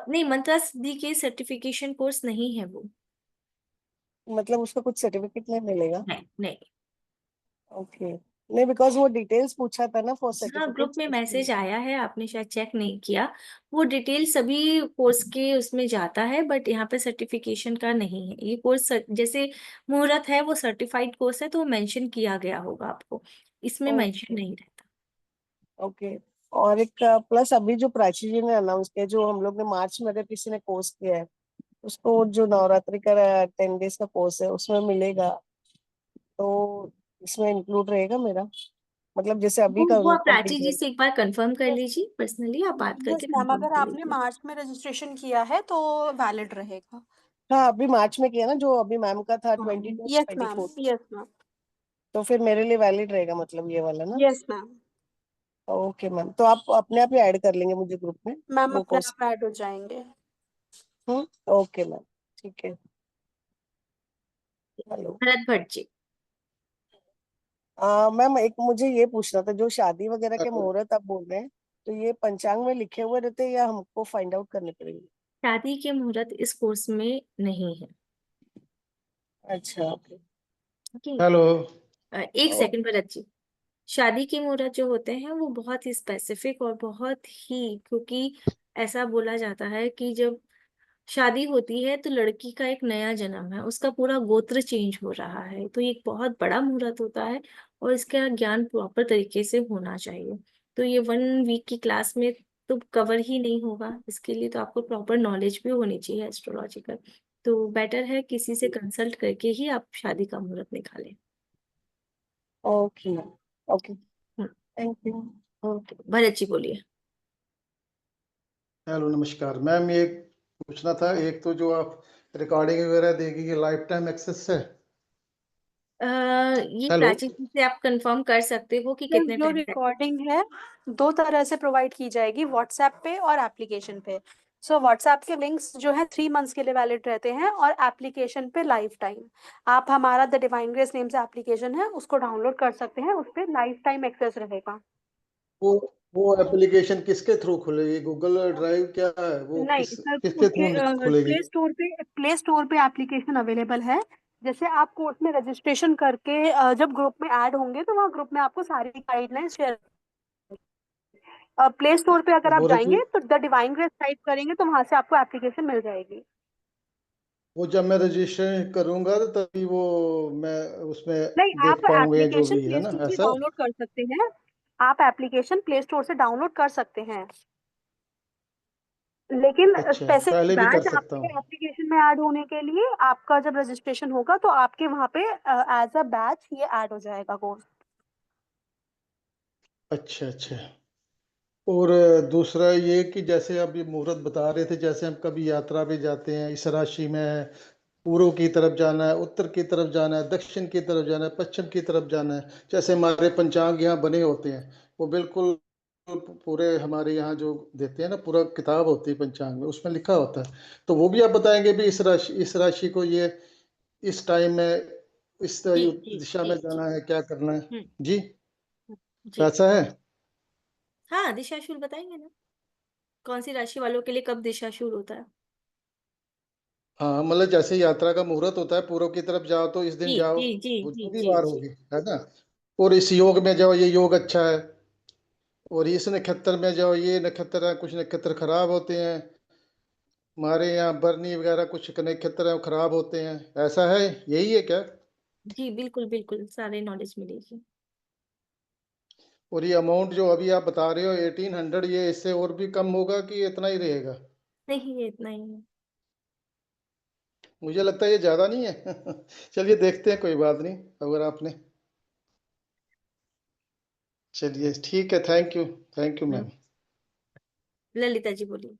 नहीं, मंत्रा सिद्धि के सर्टिफिकेशन कोर्स नहीं है वो। मतलब उसका कुछ सर्टिफिकेट नहीं मिलेगा? नहीं नहीं। ओके, नहीं बिकॉज वो डिटेल्स पूछा था ना फॉर हाँ, ग्रुप सर्टिफिकेट्स में उसकी। मैसेज आया है, आपने शायद चेक नहीं किया। वो डिटेल सभी कोर्स के उसमें जाता है, बट यहाँ पे सर्टिफिकेशन का नहीं है ये कोर्स। जैसे मुहूर्त है वो सर्टिफाइड कोर्स है, तो वो मेंशन किया गया होगा आपको, इसमें मेंशन ओके, नहीं रहता। ओके। और एक प्लस अभी जो प्राची जी ने अनाउंस किया, जो हम लोग ने मार्च में अगर किसी ने कोर्स किया है, उसको जो नवरात्रि का 10 डेज का कोर्स है उसमें मिलेगा, तो इसमें इंक्लूड रहेगा मेरा, मतलब जैसे अभी वो आप प्राची कंप्लीट जी हो। से एक बार कंफर्म कर लीजिए, पर्सनली आप बात यस करके मैम, कंफर्म अगर कर आपने लीजिए। मार्च में रजिस्ट्रेशन किया है तो वैलिड रहेगा। हाँ अभी मार्च में किया ना, जो अभी मैम का था हाँ, 22 yes twenty ma'am, four yes ma'am, तो फिर मेरे लिए वैलिड रहेगा, मतलब ये वाला ना। Yes ma'am. ओके मैम, तो आप अपने आप ही ऐड कर लेंगे मुझे ग्रुप में, मैम वो अपने कोर्स। आप ऐड हो जाएंगे। ओके मैम, ठीक है। हेलो। भरत भट्ट जी। मैम एक मुझे ये पूछना था, जो शादी वगैरह के हेलो। मुहूर्त आप बोल रहे हैं, तो ये पंचांग में लिखे हुए रहते हैं या हमको फाइंड आउट करने पड़ेंगे? शादी के मुहूर्त इस कोर्स में नहीं है। अच्छा, ओके। ओके। हेलो। एक ओ, सेकंड भरत जी। शादी के मुहूर्त जो होते हैं वो बहुत ही स्पेसिफिक और बहुत ही, क्योंकि ऐसा बोला जाता है कि जब शादी होती है तो लड़की का एक नया जन्म है, उसका पूरा गोत्र चेंज हो रहा है, तो ये एक बहुत बड़ा मुहूर्त होता है और इसका ज्ञान प्रॉपर तरीके से होना चाहिए। तो ये 1 वीक की क्लास में तो कवर ही नहीं होगा, इसके लिए तो आपको प्रॉपर नॉलेज भी होनी चाहिए एस्ट्रोलॉजिकल। तो बेटर है किसी से कंसल्ट करके ही आप शादी का मुहूर्त निकालें। Okay ma'am, okay, hmm. Thank you. Okay Bharat ji बोलिए। हेलो, नमस्कार मैम। ये पूछना था, एक तो जो आप रिकॉर्डिंग वगैरह देगी, ये लाइफ टाइम एक्सेस है? ये हेलो। प्राची जी से आप कंफर्म कर सकते हो कि यस, कितने जो टाइम तक। रिकॉर्डिंग है दो तरह से प्रोवाइड की जाएगी, व्हाट्सएप पे और एप्लीकेशन पे। सो व्हाट्सएप के लिंक्स जो है 3 मंथ्स के लिए वैलिड रहते हैं, और एप्लीकेशन पे लाइफ टाइम। आप हमारा द डिवाइन ग्रेस नेम से एप्लीकेशन है, उसको डाउनलोड कर सकते हैं, उस पर लाइफ टाइम एक्सेस रहेगा। वो वो एप्लीकेशन किसके थ्रू खुलेगी? गूगल ड्राइव क्या है वो? नहीं सर, किसके उसके थ्रू खुलेगी? प्ले स्टोर पे एप्लीकेशन अवेलेबल है। जैसे आप कोर्स में रजिस्ट्रेशन करके जब ग्रुप में ऐड होंगे तो वहाँ ग्रुप में आपको सारी गाइडलाइंस शेयर। प्ले स्टोर पे अगर आप वो जाएंगे तो द डिवाइन ग्रेस टाइप करेंगे तो वहां से आपको एप्लीकेशन मिल जाएगी। वो जब मैं रजिस्ट्रेशन करूंगा तो तभी वो मैं उसमें नहीं, देख आप पाऊंगा, या जो एप्लीकेशन भी है प्ले ना, स्टोर से ऐसा? डाउनलोड कर सकते हैं। आप एप्लीकेशन प्ले स्टोर से डाउनलोड कर सकते हैं, लेकिन अच्छा, स्पेसिफिक पहले भी कर बैच सकता आपके हूँ? एप्लीकेशन में ऐड होने के लिए, आपका जब रजिस्ट्रेशन होगा तो आपके वहाँ पे एज अ बैच ये ऐड हो जाएगा कोर्स। अच्छा अच्छा। और दूसरा ये कि जैसे आप ये मुहूर्त बता रहे थे, जैसे हम कभी यात्रा पे जाते हैं, इस राशि में है, पूर्व की तरफ जाना है, उत्तर की तरफ जाना है, दक्षिण की तरफ जाना है, पश्चिम की तरफ जाना है, जैसे हमारे पंचांग यहाँ बने होते हैं, वो बिल्कुल पूरे हमारे यहाँ जो देते हैं ना, पूरा किताब होती है पंचांग में, उसमें लिखा होता है। तो वो भी आप बताएंगे भी इस राशि को ये इस टाइम में इस जी जी दिशा जी में जी। जाना है, क्या करना है। हम्म, जी, जी ऐसा है। हाँ, दिशाशूल बताएंगे ना, कौन सी राशि वालों के लिए कब दिशाशूल होता है। हाँ, मतलब जैसे यात्रा का मुहूर्त होता है, पूर्व की तरफ जाओ तो इस दिन जी जाओ, जी जी वो जी जो भी जी वार जी। होगी, है ना। और इस योग में जाओ, ये योग अच्छा है। और इस नक्षत्र में जाओ, ये नक्षत्र है, कुछ नक्षत्र खराब होते हैं। हमारे यहाँ बरनी वगैरह कुछ नक्षत्र हैं, खराब होते हैं। ऐसा है, यही है क्या। जी बिल्कुल बिल्कुल, सारे नॉलेज मिलेगी। और ये अमाउंट जो अभी आप बता रहे हो 1800, ये इससे और भी कम होगा कि इतना ही रहेगा। नहीं, ये इतना ही है। मुझे लगता है ये ज्यादा नहीं है। चलिए देखते हैं, कोई बात नहीं, अगर आपने। चलिए ठीक है, thank you ma'am. Lalita ji बोलिए।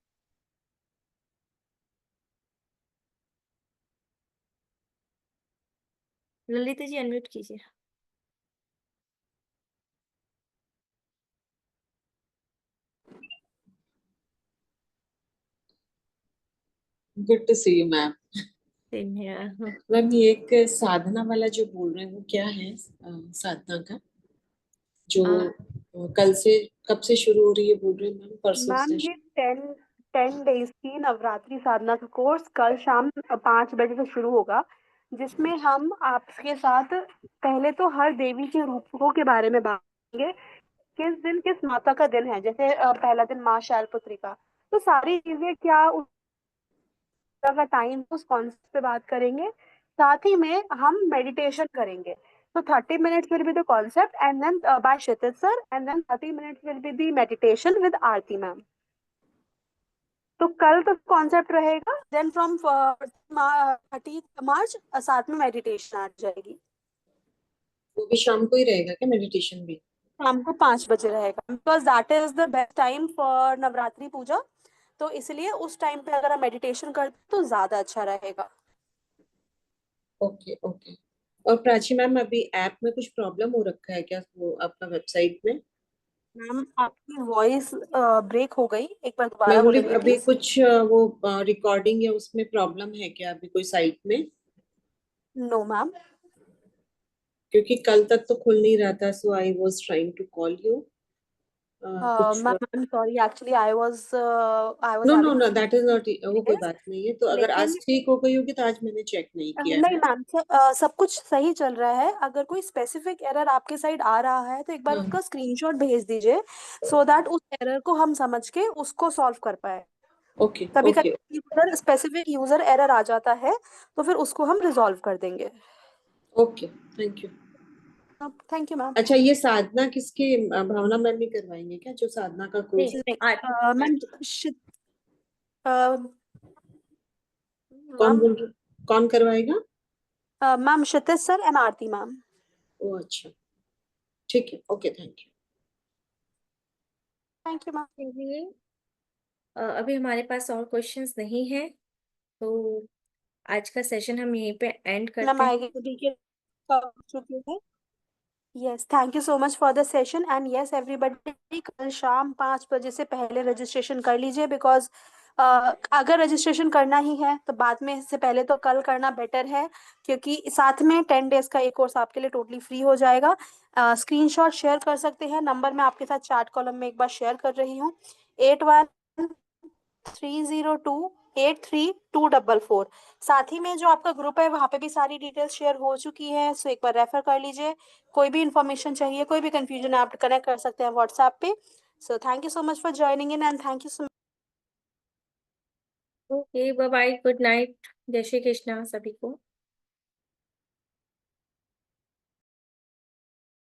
ललिता जी अनम्यूट कीजिए। Good to see you ma'am. Same here. Ma'am ये एक साधना वाला जो बोल रहे हैं वो क्या है, साधना का जो कल से कब से शुरू हो रही है बोल रहे हैं मैम, परसों मैम से? ये 10 डेज की नवरात्रि साधना का कोर्स कल शाम 5 बजे से शुरू होगा, जिसमें हम आपके साथ पहले तो हर देवी के रूपों के बारे में बात करेंगे। किस दिन किस माता का दिन है, जैसे पहला दिन माँ शैलपुत्री का, तो सारी चीजें क्या का टाइम उस कॉन्सेप्ट पे बात करेंगे। साथ ही में हम मेडिटेशन करेंगे। तो 30 minutes will be the concept and then by Kshitij sir, and then 30 minutes will be the meditation with Aarti ma'am. तो कल का कॉन्सेप्ट रहेगा, देन फ्रॉम 30 मार्च साथ में मेडिटेशन आ जाएगी। वो भी शाम को ही रहेगा क्या मेडिटेशन भी? शाम को 5 बजे रहेगा, because that is the best time for Navratri puja. तो इसलिए उस टाइम पे अगर हम मेडिटेशन करते तो ज्यादा अच्छा रहेगा। Okay okay. और प्राची मैम अभी ऐप में कुछ प्रॉब्लम हो रखा है क्या, वो आपका वेबसाइट में? मैम आपकी वॉइस ब्रेक हो गई, एक बार मैं दोबारा बोली बोलेंगे अभी प्लीज। कुछ वो रिकॉर्डिंग है उसमें प्रॉब्लम है क्या अभी कोई साइट में? No ma'am. क्योंकि कल तक तो खुल नहीं रहा था, so I was trying to call you. कुछ ma'am I am sorry, actually I was no no having no, that is not, वो कोई डेज। बात नहीं है। तो अगर लेकिन आज ठीक हो गई होगी तो आज मैंने चेक नहीं किया नहीं है। मैम, सब कुछ सही चल रहा है। अगर कोई स्पेसिफिक एरर आपके साइड आ रहा है तो एक बार हाँ, उसका स्क्रीनशॉट भेज दीजिए, सो दैट उस एरर को हम समझ के उसको सॉल्व कर पाए। ओके कभी ओके कभी यूजर स्पेसिफिक यूजर एरर आ जाता है, तो फिर उसको हम रिजॉल्व कर देंगे। Okay, thank you. Thank you ma'am. अच्छा, ये साधना किसके, भावना मैम ही करवाएंगे क्या, जो साधना का कोर्स? नहीं, मैम कौन मैम बोल रहे, कौन करवाएगा? Ma'am Kshitij sir and Aarti ma'am. ओ अच्छा, ठीक है, okay, thank you. Thank you ma'am. चलिए, अभी हमारे पास और क्वेश्चंस नहीं है, तो आज का सेशन हम यहीं पे एंड मैम करते हैं। आएगी तो देखिए कब चुके हैं। Yes, thank you so much for the session and yes everybody, कल शाम 5 बजे से पहले रजिस्ट्रेशन कर लीजिए, बिकॉज अगर रजिस्ट्रेशन करना ही है तो बाद में इससे पहले तो कल करना बेटर है, क्योंकि साथ में 10 डेज का एक कोर्स आपके लिए टोटली फ्री हो जाएगा। स्क्रीनशॉट शेयर कर सकते हैं, नंबर मैं आपके साथ चैट कॉलम में एक बार शेयर कर रही हूँ, 8130283244। साथ ही में जो आपका ग्रुप है वहाँ पे भी सारी डिटेल्स शेयर हो चुकी है, सो एक बार रेफर कर लीजिए। कोई भी इंफॉर्मेशन चाहिए, कोई भी कंफ्यूजन है, आप कनेक्ट कर सकते हैं व्हाट्सएप पे। So thank you so much for joining in and thank you so okay, bye bye, good night, जय श्री कृष्णा सभी को।